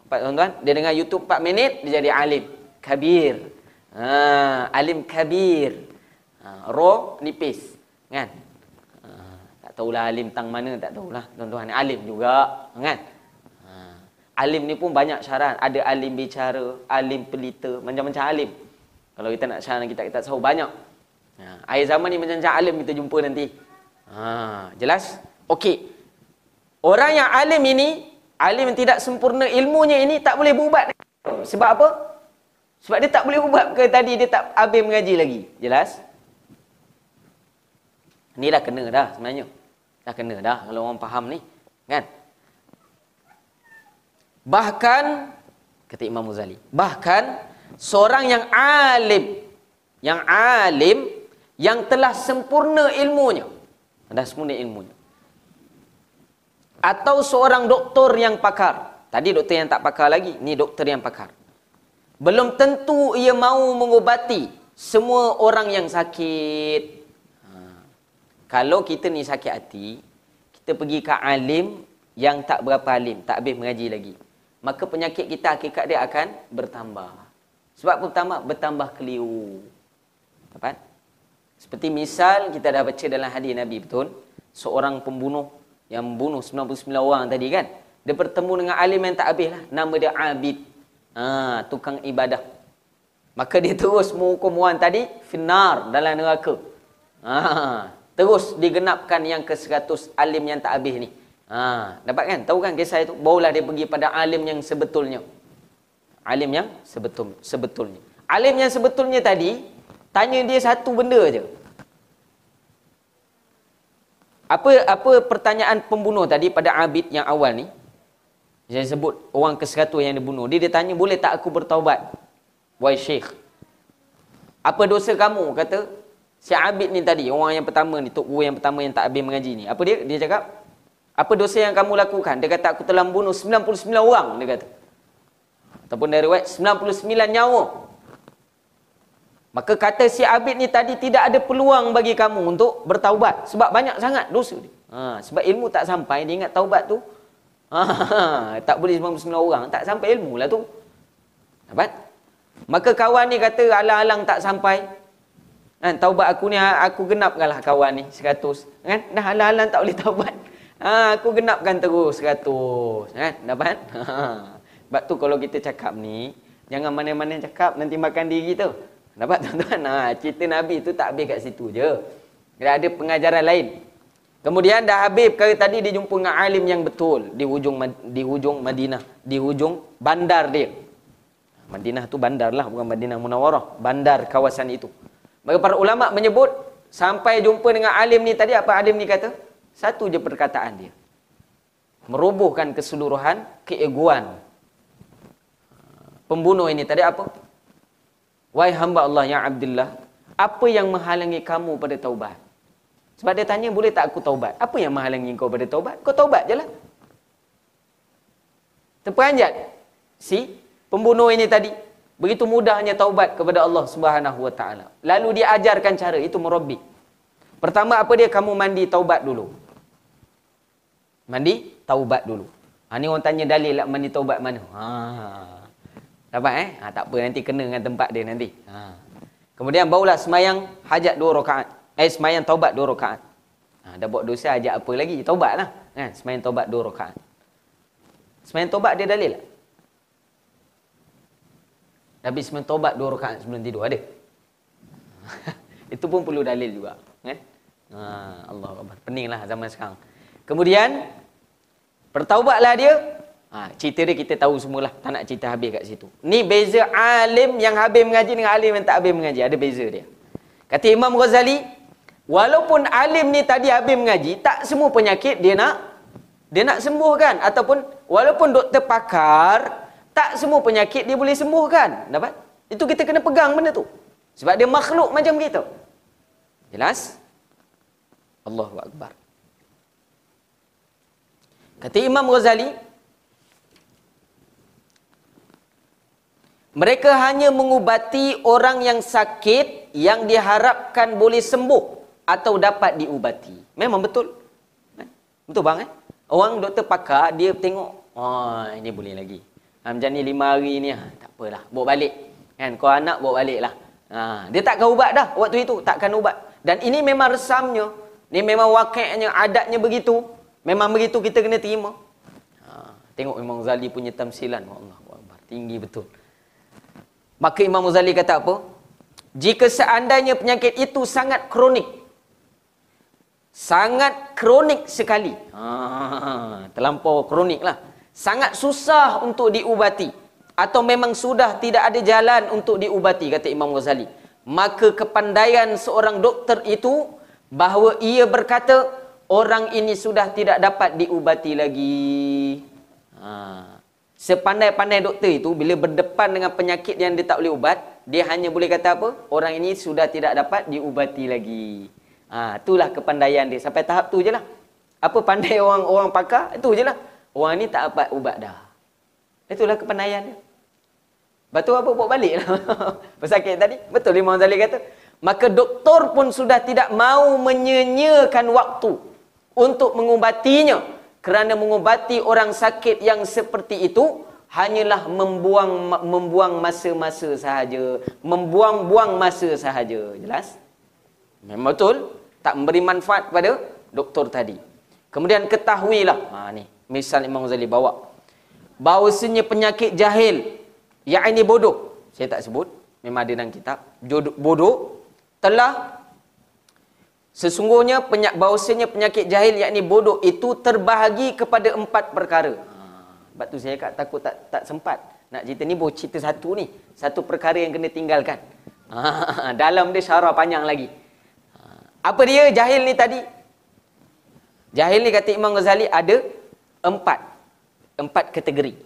Tuan-tuan, dia dengar YouTube 4 minit, dia jadi alim kabir. Alim kabir. Ro nipis. Kan? Tak tahulah alim tang mana, tak tahulah. Tuan-tuan, alim juga. Kan? Alim ni pun banyak syarat. Ada alim bicara, alim pelita, macam-macam alim. Kalau kita nak syarat kita tahu banyak. Akhir zaman ni macam-macam alim kita jumpa nanti. Jelas? Okey. Orang yang alim ini, alim yang tidak sempurna ilmunya ini tak boleh berubat. Sebab apa? Sebab dia tak boleh ubat ke tadi dia tak habis mengaji lagi. Jelas? Ni dah kena dah sebenarnya. Dah kena dah kalau orang faham ni. Kan? Bahkan, kata Imam Ghazali, bahkan seorang yang alim, yang telah sempurna ilmunya, dah sempurna ilmunya, atau seorang doktor yang pakar, tadi doktor yang tak pakar lagi, ni doktor yang pakar, belum tentu ia mahu mengubati semua orang yang sakit. Kalau kita ni sakit hati, kita pergi ke alim yang tak berapa alim, tak habis mengaji lagi, maka penyakit kita hakikat dia akan bertambah. Sebab bertambah keliru. Dapat? Seperti misal kita dah baca dalam hadis Nabi, betul? Seorang pembunuh yang membunuh 99 orang tadi kan, dia bertemu dengan alim yang tak habis lah. Nama dia Abid. Tukang ibadah. Maka dia terus menghukum orang tadi finnar, dalam neraka. Terus digenapkan yang ke-100 alim yang tak habis ni. Dapat kan? Tahu kan kisah itu? Barulah dia pergi pada alim yang sebetulnya. Alim yang sebetulnya. Alim yang sebetulnya tadi, tanya dia satu benda je. Apa pertanyaan pembunuh tadi pada Abid yang awal ni? Saya sebut orang ke-100 yang dibunuh. Dia tanya, boleh tak aku bertaubat? Wahai Syekh, apa dosa kamu? Kata si Abid ni tadi, orang yang pertama ni, tok guru yang pertama yang tak habis mengaji ni. Apa dia? Dia cakap, apa dosa yang kamu lakukan? Dia kata, aku telah membunuh 99 orang, dia kata. Ataupun dari riwayat 99 nyawa. Maka kata si Abid ni tadi, tidak ada peluang bagi kamu untuk bertaubat. Sebab banyak sangat dosa dia. Sebab ilmu tak sampai, dia ingat taubat tu. Tak boleh 99 orang, tak sampai ilmu lah tu. Dapat? Maka kawan ni kata, alang-alang tak sampai. Kan, taubat aku ni, aku genapkanlah kawan ni 100. Kan? Dah alang-alang tak boleh taubat. Aku genapkan terus 100. Kan? Dapat? Sebab tu kalau kita cakap ni, jangan mana-mana cakap nanti makan diri tu. Dapat tuan-tuan? Cerita Nabi tu tak habis kat situ je. Dia ada pengajaran lain. Kemudian dah habis perkara tadi, dia jumpa dengan alim yang betul di hujung Madinah, di hujung bandar dia. Madinah tu bandar lah, bukan Madinah Munawarah. Bandar kawasan itu. Maka para ulama menyebut, sampai jumpa dengan alim ni tadi, apa alim ni kata? Satu je perkataan dia. Merobohkan keseluruhan keegoan pembunuh ini tadi apa? Wahai hamba Allah yang Abdullah, apa yang menghalangi kamu pada taubat? Sebab dia tanya, boleh tak aku taubat? Apa yang menghalangi kau pada taubat? Kau taubat je lah. Terperanjat si pembunuh ini tadi. Begitu mudahnya taubat kepada Allah Subhanahu Wa Taala. Lalu dia ajarkan cara, itu murabbi. Pertama apa dia? Kamu mandi taubat dulu. Mandi taubat dulu. Ni orang tanya dalil lah mandi taubat mana? Dapat tak apa, nanti kena dengan tempat dia nanti. Kemudian barulah semayang hajat 2 rakaat. Semayang taubat 2 rakaat. Dah buat dosa, hajat apa lagi? Taubatlah. Kan? Semayang taubat 2 rakaat. Semayang taubat dia dalil tak? Habis semayang taubat 2 rakaat sebelum tidur ada. Itu pun perlu dalil juga. Kan? Allahu Akbar. Peninglah zaman sekarang. Kemudian bertaubatlah dia. Cerita dia kita tahu semualah. Tak nak cerita habis kat situ. Ni beza alim yang habis mengaji dengan alim yang tak habis mengaji. Ada beza dia. Kata Imam Ghazali, walaupun alim ni tadi habis mengaji, tak semua penyakit dia nak sembuhkan. Ataupun walaupun doktor pakar, tak semua penyakit dia boleh sembuhkan. Dapat? Itu kita kena pegang benda tu. Sebab dia makhluk macam kita. Jelas? Allahu Akbar. Kata Imam Ghazali, mereka hanya mengubati orang yang sakit yang diharapkan boleh sembuh atau dapat diubati. Memang betul. Betul bang? Orang doktor pakar, dia tengok, ini boleh lagi. Macam ni 5 hari ni, tak apalah, bawa balik. Kan? Kau anak bawa balik lah. Dia takkan ubat dah waktu itu. Takkan ubat. Dan ini memang resamnya. Ini memang wakilnya, adatnya begitu. Memang begitu, kita kena terima. Tengok Imam Ghazali punya tamsilan. Allah Akbar. Tinggi betul. Maka Imam Ghazali kata apa? Jika seandainya penyakit itu sangat kronik. Sangat kronik sekali. Terlampau kronik lah. Sangat susah untuk diubati. Atau memang sudah tidak ada jalan untuk diubati, kata Imam Ghazali. Maka kepandaian seorang doktor itu, bahawa ia berkata, orang ini sudah tidak dapat diubati lagi. Sepandai-pandai doktor itu, bila berdepan dengan penyakit yang dia tak boleh ubat, dia hanya boleh kata apa? Orang ini sudah tidak dapat diubati lagi. Itulah kepandaian dia. Sampai tahap tu je lah. Apa pandai orang pakar? Itu je lah. Orang ni tak dapat ubat dah. Itulah kepandaian dia. Betul apa? Bawa balik lah. Pesakit tadi. Betul Imam Ghazali kata. Maka doktor pun sudah tidak mau menyenyakan waktu untuk mengubatinya. Kerana mengubati orang sakit yang seperti itu hanyalah membuang masa-masa sahaja. Membuang-buang masa sahaja. Jelas? Memang betul. Tak memberi manfaat kepada doktor tadi. Kemudian ketahuilah. Ni misal Imam Ghazali bawa. Bahawasanya penyakit jahil, yakni bodoh. Saya tak sebut. Memang ada dalam kitab. Bodoh telah sesungguhnya bahawasanya penyakit jahil yakni bodoh itu terbahagi kepada 4 perkara. Sebab tu saya takut tak sempat nak cerita ni. Boleh cerita satu ni. Satu perkara yang kena tinggalkan. Dalam dia syarah panjang lagi. Apa dia jahil ni tadi? Jahil ni kata Imam Ghazali ada 4 kategori.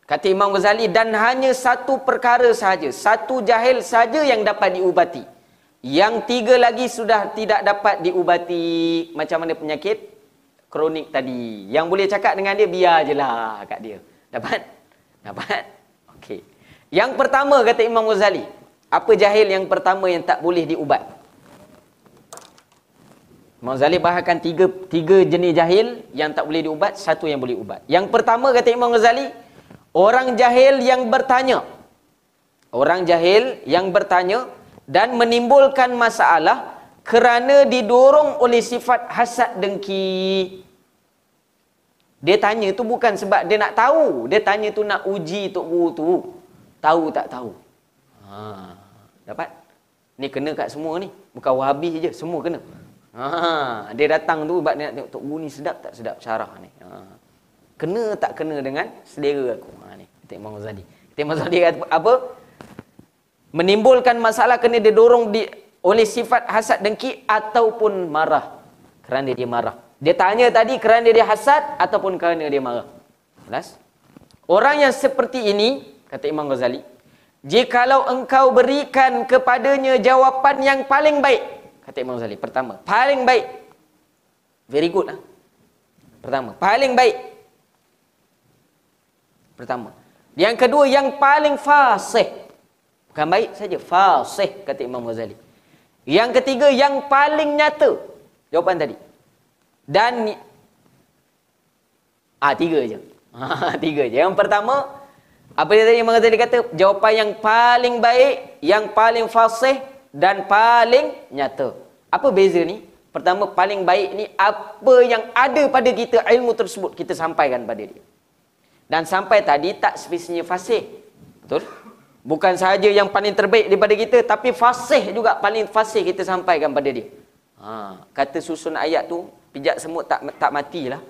Kata Imam Ghazali, dan hanya satu perkara sahaja, satu jahil saja yang dapat diubati. Yang 3 lagi sudah tidak dapat diubati. Macam mana penyakit kronik tadi. Yang boleh cakap dengan dia, biar je lah kat dia. Dapat? Dapat? Okey. Yang pertama kata Imam Ghazali, apa jahil yang pertama yang tak boleh diubat? Imam Ghazali bahagikan 3 jenis jahil yang tak boleh diubat, satu yang boleh ubat. Yang pertama kata Imam Ghazali, orang jahil yang bertanya. Orang jahil yang bertanya dan menimbulkan masalah kerana didorong oleh sifat hasad dengki. Dia tanya tu bukan sebab dia nak tahu. Dia tanya tu nak uji tok guru tu. Tahu tak tahu. Dapat? Ni kena kat semua ni. Bukan Wahabi je, semua kena. Dia datang tu sebab dia nak tengok tok guru ni sedap tak sedap syarah ni. Kena tak kena dengan selera aku. Ni kata Imam Ghazali. Imam Ghazali kata apa? Menimbulkan masalah kerana didorong oleh sifat hasad dengki ataupun marah. Kerana dia marah. Dia tanya tadi kerana dia hasad ataupun kerana dia marah. Jelas? Orang yang seperti ini, kata Imam Ghazali, jikalau engkau berikan kepadanya jawapan yang paling baik, kata Imam Ghazali, pertama, paling baik. Very good lah. Pertama, paling baik. Pertama. Yang kedua, yang paling fasih. Bukan baik saja, fasih, kata Imam Ghazali. Yang ketiga, yang paling nyata. Jawapan tadi. Dan 3 je. 3 je. Yang pertama, Apa dia tadi Imam Ghazali kata? Jawapan yang paling baik, yang paling fasih dan paling nyata. Apa beza ni? Pertama, paling baik ni apa yang ada pada kita, ilmu tersebut kita sampaikan pada dia. Dan sampai tadi tak spesifiknya fasih. Betul? Bukan sahaja yang paling terbaik daripada kita, tapi fasih juga, paling fasih kita sampaikan pada dia. Kata susun ayat tu, pijak semut tak matilah.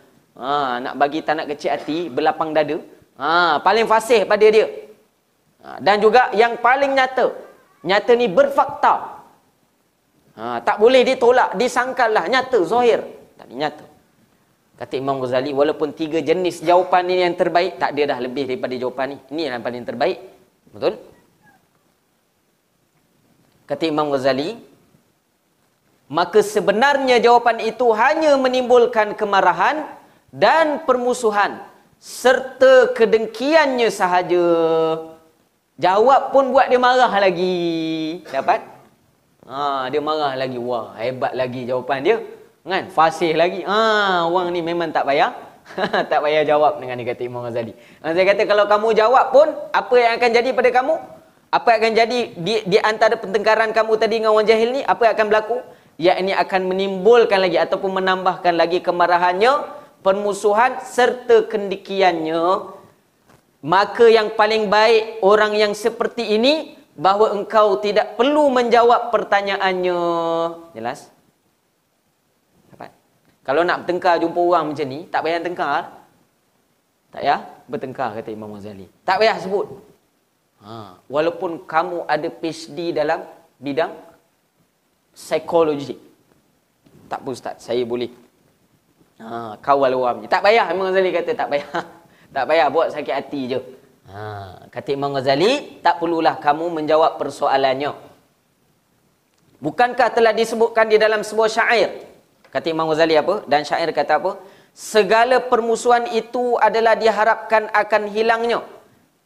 Nak bagi tanak kecil hati, berlapang dada. Paling fasih pada dia. Dan juga yang paling nyata. Nyata ni berfakta. Tak boleh ditolak, disangkallah, nyata, zahir. Tak nyata. Kata Imam Ghazali, walaupun 3 jenis jawapan ini yang terbaik, tak ada dah lebih daripada jawapan ni. Ini yang paling terbaik. Betul? Kata Imam Ghazali, maka sebenarnya jawapan itu hanya menimbulkan kemarahan dan permusuhan serta kedengkiannya sahaja. Jawab pun buat dia marah lagi. Dapat? Dia marah lagi. Wah, hebat lagi jawapan dia. Kan? Fasih lagi. Orang ni memang tak payah. Tak payah jawab dengan dia, kata Imam Ghazali. Saya kata kalau kamu jawab pun, apa yang akan jadi pada kamu? Apa yang akan jadi di antara pertengkaran kamu tadi dengan orang jahil ni? Apa yang akan berlaku? Yakni akan menimbulkan lagi ataupun menambahkan lagi kemarahannya, permusuhan serta kedengkiannya. Maka yang paling baik orang yang seperti ini, bahawa engkau tidak perlu menjawab pertanyaannya. Jelas? Dapat? Kalau nak bertengkar jumpa orang macam ni, tak payah tengkar. Tak payah bertengkar, kata Imam Ghazali. Tak payah sebut. Walaupun kamu ada PhD dalam bidang psikologi. Tak apa Ustaz, saya boleh kawal orang. Tak payah, Imam Ghazali kata tak payah. Tak payah buat sakit hati je. Kata Imam Ghazali, tak perlulah kamu menjawab persoalannya. Bukankah telah disebutkan di dalam sebuah syair? Kata Imam Ghazali apa? Dan syair kata apa? Segala permusuhan itu adalah diharapkan akan hilangnya,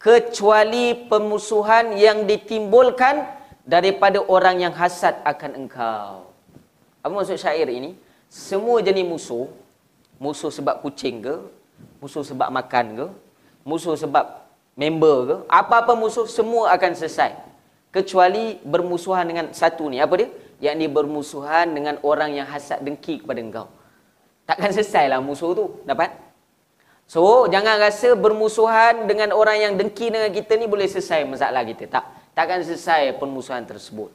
kecuali permusuhan yang ditimbulkan daripada orang yang hasad akan engkau. Apa maksud syair ini? Semua jenis musuh, musuh sebab kucing ke, musuh sebab makan ke, musuh sebab member ke, apa-apa musuh semua akan selesai. Kecuali bermusuhan dengan satu ni. Apa dia? Yakni bermusuhan dengan orang yang hasad dengki kepada engkau. Takkan selesailah musuh tu. Dapat? So, jangan rasa bermusuhan dengan orang yang dengki dengan kita ni boleh selesai masalah kita. Takkan selesai permusuhan tersebut.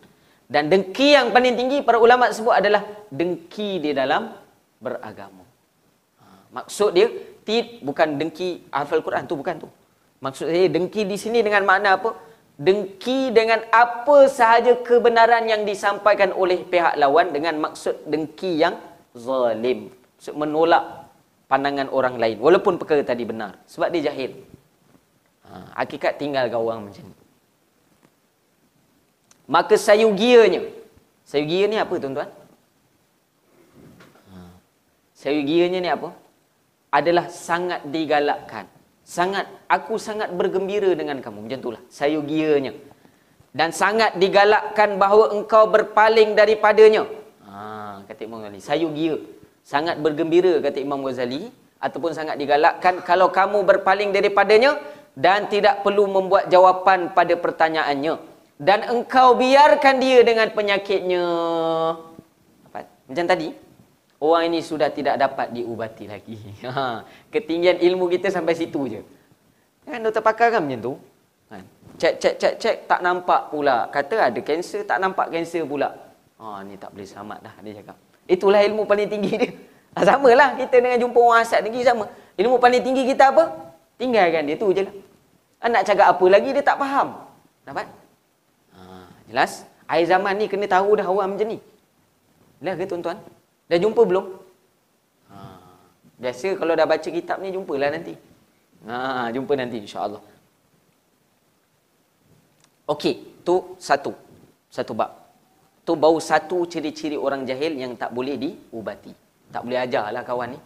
Dan dengki yang paling tinggi para ulama sebut adalah dengki di dalam beragama. Maksud dia bukan dengki hafal Quran tu, bukan tu. Maksud saya dengki di sini dengan makna apa? Dengki dengan apa sahaja kebenaran yang disampaikan oleh pihak lawan, dengan maksud dengki yang zalim. Maksud menolak pandangan orang lain walaupun perkara tadi benar, sebab dia jahil. Hakikat tinggalkan orang macam ni. Maka sayugianya. Sayugia ni apa tuan-tuan? Sayugianya ni apa? Adalah sangat digalakkan. Aku sangat bergembira dengan kamu. Macam itulah sayugianya. Dan sangat digalakkan bahawa engkau berpaling daripadanya. Kata Imam Ghazali, sayugia. Sangat bergembira, kata Imam Ghazali, ataupun sangat digalakkan kalau kamu berpaling daripadanya dan tidak perlu membuat jawapan pada pertanyaannya. Dan engkau biarkan dia dengan penyakitnya. Macam tadi, orang ini sudah tidak dapat diubati lagi. Ketinggian ilmu kita sampai situ je. Kan doktor pakar kan macam tu. Cek, tak nampak pula. Kata ada kanser, tak nampak kanser pula. Ni tak boleh selamat dah, dia cakap. Itulah ilmu paling tinggi dia. Sama lah kita dengan jumpa orang hasad tinggi sama. Ilmu paling tinggi kita apa? Tinggalkan dia, tu je lah. Nak cakap apa lagi, dia tak faham. Dapat? Jelas? Akhir zaman ni kena tahu dah orang macam ni. Dah ke tuan-tuan? Dah jumpa belum? Biasa kalau dah baca kitab ni, jumpalah nanti. Jumpa nanti insya-Allah. Okey, tu satu bab. Tu baru satu ciri-ciri orang jahil yang tak boleh diubati. Tak boleh ajarlah kawan ni.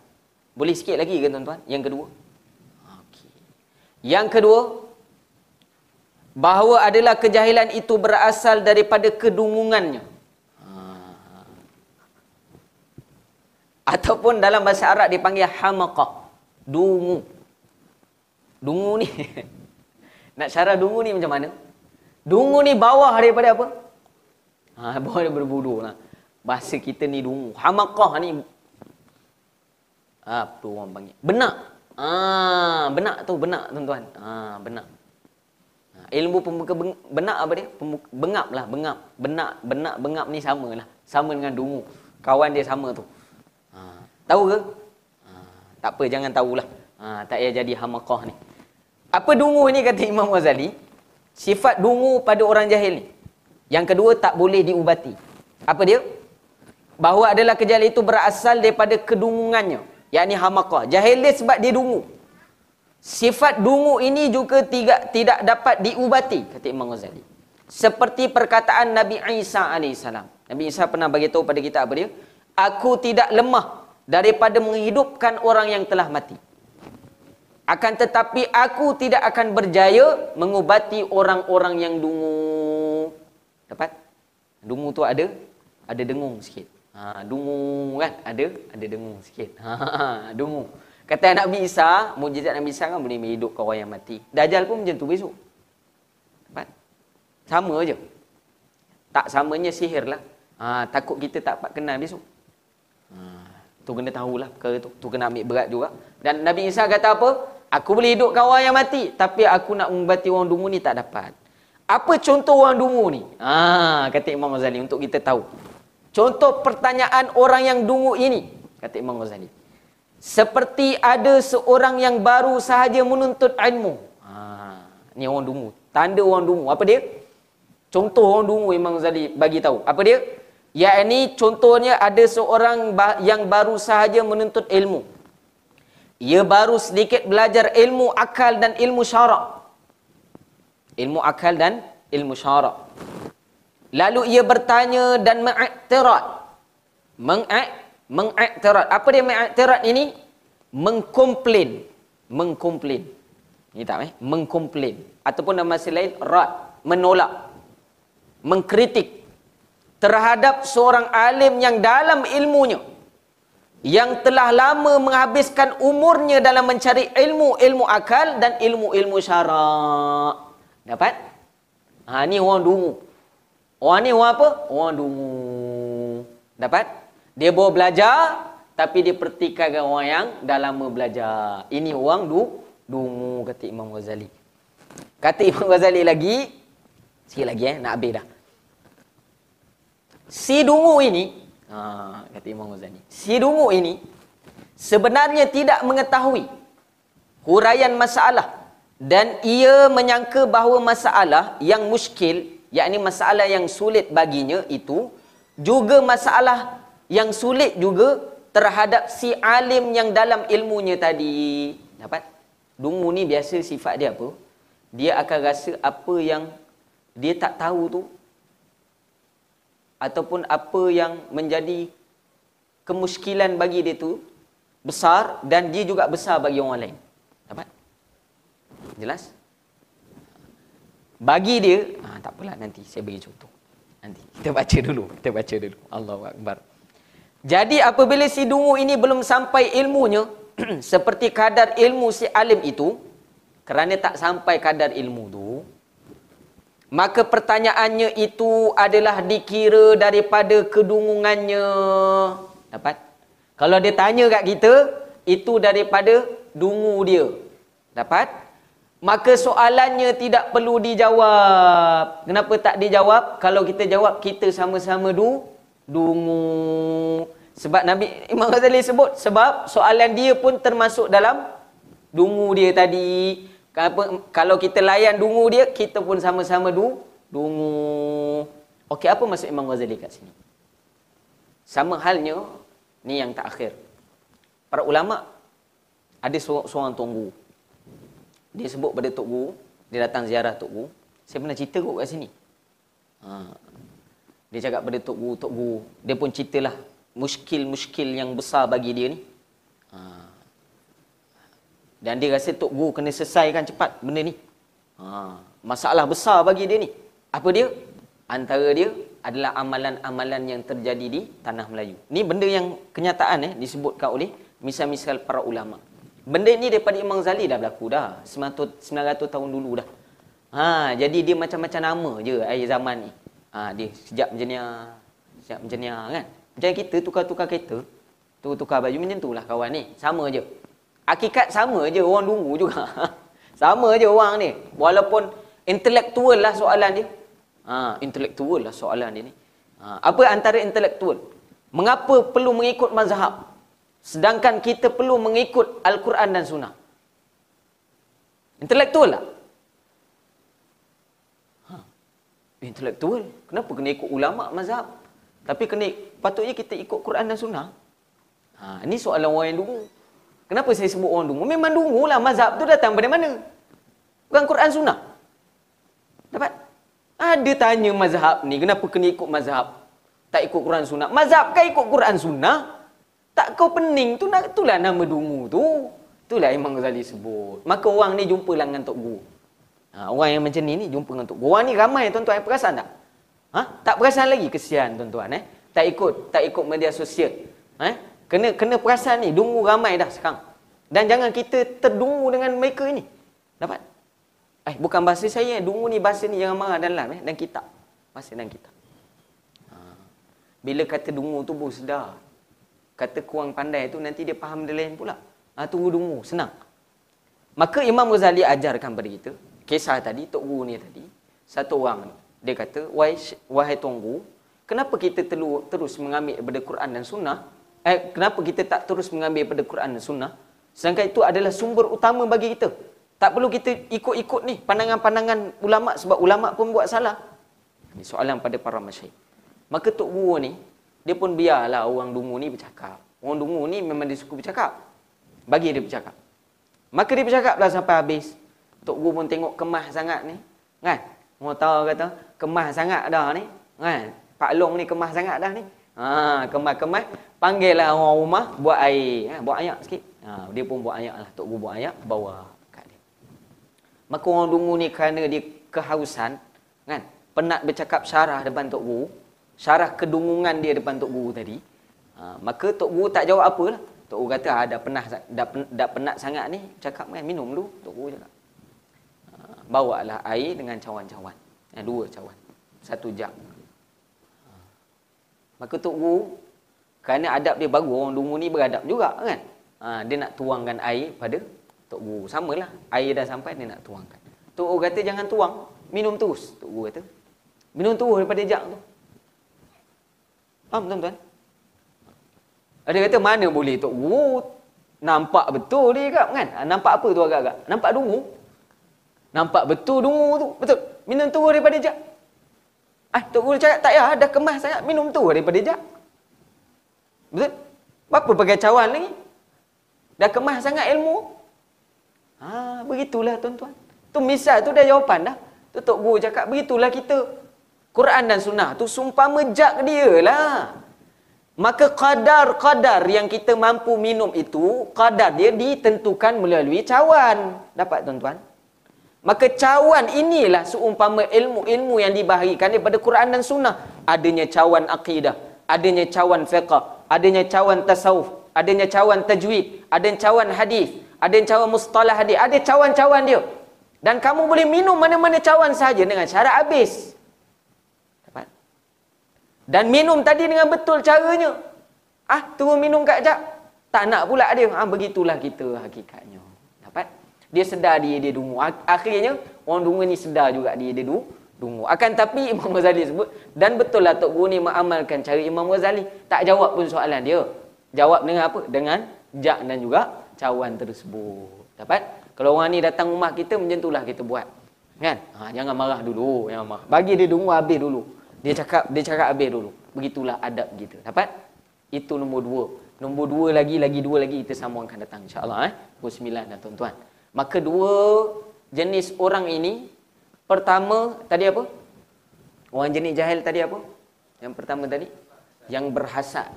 Boleh sikit lagi ke tuan-tuan? Yang kedua. Okey. Yang kedua, bahawa adalah kejahilan itu berasal daripada kedungungannya. Ataupun dalam bahasa Arab dipanggil hamaqah. Dungu. Dungu ni Nak syarah dungu ni macam mana? Dungu ni bawah daripada apa? Bawah daripada bodoh lah. Bahasa kita ni dungu. Hamakah ni apa orang panggil? Benak. Benak tu benak tuan-tuan. Benak. Ilmu pembuka benak apa dia? Bengap lah, bengap. Benak, bengap ni sama lah. Sama dengan dungu. Kawan dia sama tu. Tahu ke? Tak apa, jangan tahulah. Tak payah jadi hamakah ni. Apa dungu ni kata Imam Ghazali? Sifat dungu pada orang jahil ni. Yang kedua, tak boleh diubati. Apa dia? Bahawa adalah kejahil itu berasal daripada kedungungannya. Yakni hamakah. Jahil dia sebab dia dungu. Sifat dungu ini juga tidak dapat diubati, kata Imam Ghazali. Seperti perkataan Nabi Isa AS. Nabi Isa pernah bagi tahu pada kita apa dia? Aku tidak lemah daripada menghidupkan orang yang telah mati. Akan tetapi aku tidak akan berjaya mengubati orang-orang yang dungu. Dapat? Dungu tu ada dengung sikit. Dungu kan? Ada dengung sikit. Dungu. Kata Nabi Isa, mukjizat Nabi Isa kan boleh menghidupkan orang yang mati. Dajjal pun macam tu besok. Dapat? Sama je. Tak samanya sihir lah. Takut kita tak dapat kenal besok. Tu kena tahulah perkara tu. Tu kena ambil berat juga. Dan Nabi Isa kata apa? Aku boleh hidupkan orang yang mati, tapi aku nak mengubati orang dungu ni tak dapat. Apa contoh orang dungu ni? Kata Imam Ghazali untuk kita tahu. Contoh pertanyaan orang yang dungu ini, kata Imam Ghazali. Seperti ada seorang yang baru sahaja menuntut ilmu. Ni orang dungu. Tanda orang dungu. Apa dia? Contoh orang dungu Imam Ghazali bagi tahu. Apa dia? Yakni contohnya ada seorang yang baru sahaja menuntut ilmu. Ia baru sedikit belajar ilmu akal dan ilmu syarak. Ilmu akal dan ilmu syarak. Lalu ia bertanya dan mengiktirad. Mengiktirad. Apa dia mengiktirad ini? Mengkomplain. Ini tak mengkomplain. Ataupun dalam bahasa lain, rad. Menolak. Mengkritik. Terhadap seorang alim yang dalam ilmunya. Yang telah lama menghabiskan umurnya dalam mencari ilmu akal dan ilmu syarak. Dapat? Ni orang dungu. Orang ni orang apa? Orang dungu. Dapat? Dia baru belajar, tapi dia pertikaikan orang yang dah lama belajar. Ini orang dungu, kata Imam Ghazali. Kata Imam Ghazali lagi, sikit lagi nak habis dah. Si dungu ini, kata Imam Ghazali, si dungu ini sebenarnya tidak mengetahui huraian masalah dan ia menyangka bahawa masalah yang muskil, yakni masalah yang sulit baginya itu juga masalah yang sulit juga terhadap si alim yang dalam ilmunya tadi. Dapat? Dungu ni biasa sifat dia apa? Dia akan rasa apa yang dia tak tahu tu, ataupun apa yang menjadi kemuskilan bagi dia tu besar, dan dia juga besar bagi orang lain. Dapat? Jelas? Bagi dia, tak apalah, nanti saya bagi contoh. Nanti kita baca dulu. Allahu Akbar. Jadi apabila si dungu ini belum sampai ilmunya seperti kadar ilmu si alim itu, kerana tak sampai kadar ilmu tu, maka pertanyaannya itu adalah dikira daripada kedungungannya. Dapat? Kalau dia tanya kat kita, itu daripada dungu dia. Dapat? Maka soalannya tidak perlu dijawab. Kenapa tak dijawab? Kalau kita jawab, kita sama-sama dungu. Sebab Nabi Imam Ghazali sebut, sebab soalan dia pun termasuk dalam dungu dia tadi. Kalau kita layan dungu dia, kita pun sama-sama dungu. Okey, apa maksud Imam Ghazali kat sini? Sama halnya, ni yang tak akhir. Para ulama, ada seorang Tok Guru. Dia sebut pada Tok Guru, dia datang ziarah Tok Guru. Saya pernah cerita kot kat sini. Dia cakap pada Tok Guru, dia pun ceritalah muskil yang besar bagi dia ni. Dan dia rasa Tok Guru kena selesaikan cepat benda ni. Masalah besar bagi dia ni. Apa dia? Antara dia adalah amalan-amalan yang terjadi di tanah Melayu. Ni benda yang kenyataan disebutkan oleh misal-misal para ulama. Benda ni daripada Imam Ghazali dah berlaku dah. 900 tahun dulu dah. Jadi dia macam-macam nama je air zaman ni. Dia sejak macam ni kan. Macam kita tukar-tukar kereta, tukar baju macam tu lah kawan ni. Sama je. Hakikat sama je, orang dungu juga. Sama je orang ni. Walaupun intelektual lah soalan dia. Intelektual lah soalan dia ni. Apa antara intelektual? Mengapa perlu mengikut mazhab? Sedangkan kita perlu mengikut Al-Quran dan Sunnah. Intelektual lah. Intelektual. Kenapa kena ikut ulama mazhab? Tapi patutnya kita ikut Quran dan Sunnah. Ini soalan orang yang dungu. Kenapa saya sebut orang dungu? Memang dungu lah. Mazhab tu datang dari mana? Bukan Quran Sunnah. Dapat? Ada tanya mazhab ni, kenapa kena ikut mazhab? Tak ikut Quran Sunnah. Mazhab kan ikut Quran Sunnah. Tak kau pening tu, itulah nama dungu tu. Itulah Imam Ghazali sebut. Maka orang ni jumpalah dengan Tok Guru. Orang yang macam ni jumpa dengan Tok Guru. Orang ni ramai tuan-tuan, perasan tak? Tak perasan lagi, kesian tuan-tuan. Tak ikut media sosial. Kena perasan ni, dungu ramai dah sekarang. Dan jangan kita terdungu dengan mereka ini. Dapat? Bukan bahasa saya, dungu ni bahasa ni jangan marah dalam dan kitab. Bahasa dan kitab. Bila kata dungu tu baru sedar. Kata kurang pandai tu nanti dia faham dia lain pula. Tunggu dungu, senang. Maka Imam Ghazali ajarkan pada kita, kisah tadi, Tok Guru ni tadi, satu orang ni, dia kata, wahai Tuan Guru, kenapa kita terus mengambil daripada Quran dan Sunnah? Kenapa kita tak terus mengambil daripada Quran dan Sunnah? Sedangkan itu adalah sumber utama bagi kita. Tak perlu kita ikut-ikut ni pandangan-pandangan ulama, sebab ulama pun buat salah. Ini soalan pada para masyayikh. Maka Tok Guru ni, dia pun biarlah orang dungu ni bercakap. Orang dungu ni memang dia suka bercakap. Bagi dia bercakap. Maka dia bercakaplah sampai habis. Tok Guru pun tengok kemah sangat ni. Kan? Orang tahu kata, kemah sangat dah ni. Kan? Pak Long ni kemah sangat dah ni. Kemah-kemah. Panggillah orang rumah, buat air. Buat ayak sikit. Dia pun buat ayak lah. Tok Guru buat ayak, bawa kat dia. Maka orang dungu ni kerana dia kehausan, kan? Penat bercakap syarah depan Tok Guru. Syarah kedungungan dia depan Tok Guru tadi. Maka Tok Guru tak jawab apa lah. Tok Guru kata, dah penat sangat ni. Cakap kan, minum dulu. Tok Guru cakap. Bawalah air dengan cawan-cawan. 2 cawan. 1 jug. Maka Tok Guru, kerana adab dia bagus, orang dungu ni beradab juga kan. Dia nak tuangkan air pada Tok Guru. Samalah. Air dah sampai, dia nak tuangkan. Tok Guru kata, jangan tuang. Minum terus. Tok Guru kata. Minum terus daripada jug tu. Faham tuan-tuan? Dia kata, mana boleh Tok Guru? Nampak betul dia cakap kan? Nampak apa tu agak-agak? Nampak dungu? Nampak betul dungu tu. Betul. Minum terus daripada jug. Tok Guru cakap, tak payah, dah kemas sangat. Minum terus daripada jug. Betul? Apa pakai cawan lagi? Dah kemas sangat ilmu. Begitulah tuan-tuan. Tu misal tu dah jawapan dah. Tu Tok Guru cakap, begitulah kita. Quran dan Sunnah tu sumpama jug dia lah. Maka qadar yang kita mampu minum itu, qadar dia ditentukan melalui cawan. Dapat tuan-tuan? Maka cawan inilah seumpama ilmu-ilmu yang dibahagikan daripada Quran dan Sunnah. Adanya cawan akidah, adanya cawan fiqh, adanya cawan tasawuf, adanya cawan tajwid, adanya cawan hadis, adanya cawan mustalah hadis, ada cawan-cawan dia. Dan kamu boleh minum mana-mana cawan saja dengan syarat habis. Dapat? Dan minum tadi dengan betul caranya. Turun minum kat jap. Tak nak pula dia. Begitulah kita hakikatnya. Dapat? Dia sedar dia dungu. Akhirnya, orang dungu ni sedar juga dia dungu. Akan tapi Imam Ghazali sebut, dan betul lah Tok Guru ni mengamalkan cara Imam Ghazali. Tak jawab pun soalan dia. Jawab dengan apa? Dengan jak dan juga cawan tersebut. Dapat? Kalau orang ni datang rumah kita, macam itulah kita buat. Kan? Jangan marah dulu. Jangan marah. Bagi dia dungu habis dulu. Dia cakap habis dulu. Begitulah adab kita. Dapat? Itu nombor 2. Nombor 2 lagi 2 lagi kita sambung akan datang. InsyaAllah. Nombor 9 dah tuan-tuan. Maka 2 jenis orang ini. Pertama, tadi apa? Orang jenis jahil tadi apa? Yang pertama tadi? Yang berhasad.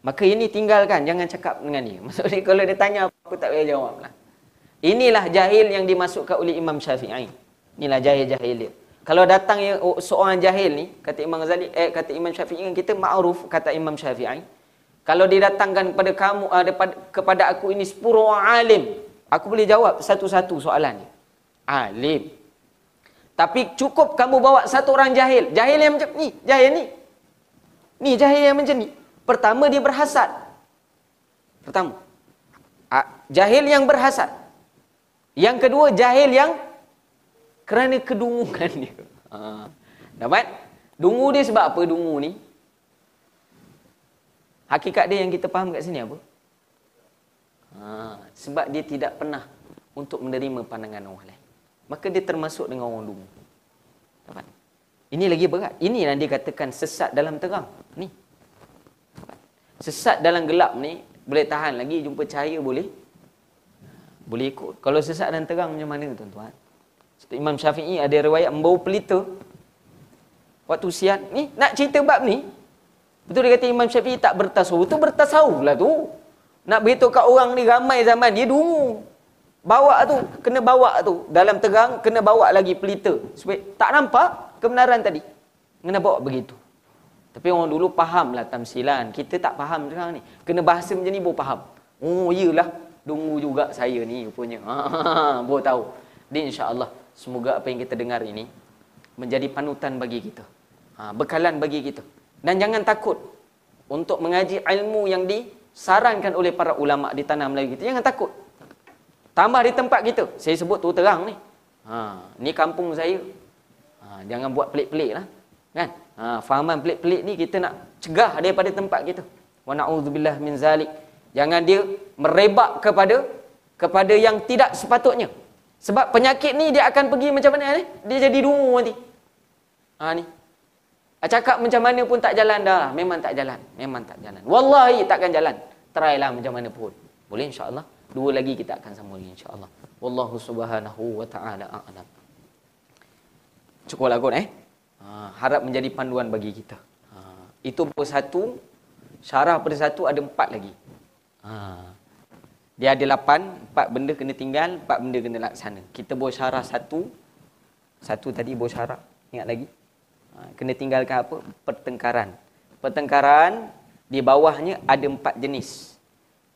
Maka ini tinggalkan. Jangan cakap dengan dia. Maksudnya kalau dia tanya apa, tak boleh jawab lah. Inilah jahil yang dimasukkan oleh Imam Syafi'i. Inilah jahil-jahil dia. Kalau datang seorang jahil ni, kata Imam Ghazali, kata Imam Syafi'i, kita ma'ruf, kata Imam Syafi'i. Kalau didatangkan kepada kamu, kepada aku ini 10 orang alim, aku boleh jawab satu-satu soalan ni. alim. Tapi cukup kamu bawa satu orang jahil. Jahil yang macam ni, jahil ni. Ni jahil yang macam ni. Pertama dia berhasad. Pertama. Jahil yang berhasad. Yang kedua jahil yang kerana kedunguan dia. Dapat? Dungu dia sebab apa dungu ni? Hakikat dia yang kita faham kat sini apa? Sebab dia tidak pernah untuk menerima pandangan orang lain. Maka dia termasuk dengan orang dungu. Dapat? Ini lagi berat. Ini yang dia katakan sesat dalam terang. Ni. Dapat? Sesat dalam gelap ni boleh tahan lagi, jumpa cahaya boleh ikut. Kalau sesat dalam terang macam mana tuan-tuan? Imam Syafi'i ada riwayat membawa pelita waktu siang. Ni nak cerita bab ni. Betul dia kata Imam Syafi'i tak bertasawuf. Tu bertasawuf lah tu. Nak beritahu kat orang ni ramai zaman dia dungu. Bawa tu, kena bawa tu. Dalam terang kena bawa lagi pelita. Supaya tak nampak kebenaran tadi. Kena bawa begitu. Tapi orang dulu faham lah tamsilan. Kita tak faham sekarang ni. Kena bahasa macam ni baru faham. Oh iyalah, dungu juga saya ni rupanya. Baru tahu. Jadi insya-Allah semoga apa yang kita dengar ini menjadi panutan bagi kita. Bekalan bagi kita. Dan jangan takut untuk mengaji ilmu yang disarankan oleh para ulama di tanah Melayu kita. Jangan takut. Tambah di tempat kita. Saya sebut tu terang ni. Ni kampung saya. Jangan buat pelik-pelik lah. Kan? Fahaman pelik-pelik ni kita nak cegah daripada tempat kita. Wa na'udzubillah min zalik. Jangan dia merebak kepada yang tidak sepatutnya. Sebab penyakit ni dia akan pergi macam mana ni? Dia jadi dungu nanti. Ni. Cakap macam mana pun tak jalan dah. Memang tak jalan. Memang tak jalan. Wallahi takkan jalan. Try lah macam mana pun. Boleh insya-Allah. Dua lagi kita akan sambung lagi insya-Allah. Wallahu subhanahu wa ta'ala a'lam. Cukuplah kot harap menjadi panduan bagi kita. Itu pun satu. Syarah pada satu ada 4 lagi. Dia ada 8. 4 benda kena tinggal, 4 benda kena laksana. Kita bawa syarah satu. Satu tadi bawa syarah. Ingat lagi? Kena tinggalkan apa? Pertengkaran. Pertengkaran di bawahnya ada 4 jenis.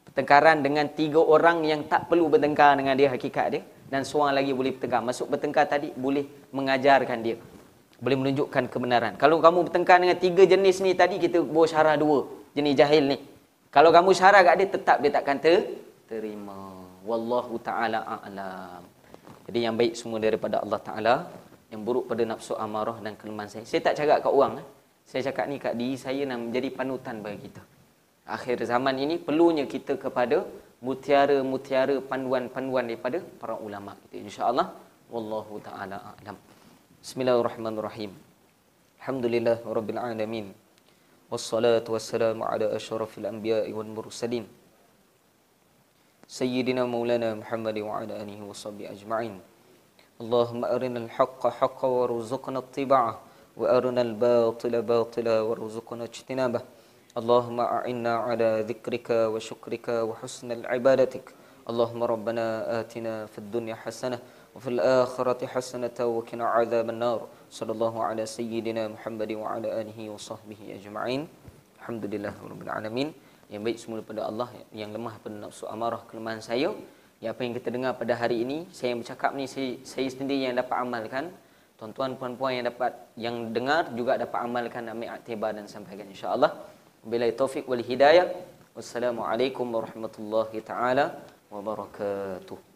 Pertengkaran dengan 3 orang yang tak perlu bertengkar dengan dia hakikat dia. Dan seorang lagi boleh bertengkar. Masuk bertengkar tadi boleh mengajarkan dia. Boleh menunjukkan kebenaran. Kalau kamu bertengkar dengan 3 jenis ni tadi, kita bawa syarah 2. Jenis jahil ni. Kalau kamu syarah kat dia, tetap dia takkan terima. Wallahu ta'ala a'lam. Jadi yang baik semua daripada Allah Ta'ala. Yang buruk pada nafsu amarah dan kelemahan saya. Saya tak cakap kat orang. Saya cakap ni kat diri saya nak menjadi panutan bagi kita. Akhir zaman ini perlunya kita kepada mutiara-mutiara panduan-panduan daripada para ulama kita. InsyaAllah. Wallahu ta'ala a'lam. Bismillahirrahmanirrahim. Alhamdulillah rabbil alamin. Wassalatu wassalamu ala asyrafil anbiya'i wal mursalin. Sayyidina maulana Muhammad wa ala alihi wa sahbihi ajma'in. Allahumma arinal haqqa haqqa warzuqna ittiba'ah wa arinal batila batila warzuqna ijtinabah. Allahumma a'inna ala dzikrika wa syukrika wa husnal ibadatik. Allahumma rabbana atina fid dunya hasanah wa fil akhirati hasanatan wa qina adzaban nar. Sallallahu ala sayyidina Muhammad wa ala alihi wa sahbihi ajma'in. Alhamdulillahirabbil alamin. Yang baik semula pada Allah, yang lemah pada nafsu amarah kelemahan saya. Yang apa yang kita dengar pada hari ini, saya yang bercakap ni saya sendiri yang dapat amalkan. Tuan-tuan puan-puan yang dengar juga dapat amalkan, ambil iktibar dan sampaikan insya-Allah. Wabillahi taufik wal hidayah. Wassalamualaikum warahmatullahi taala wabarakatuh.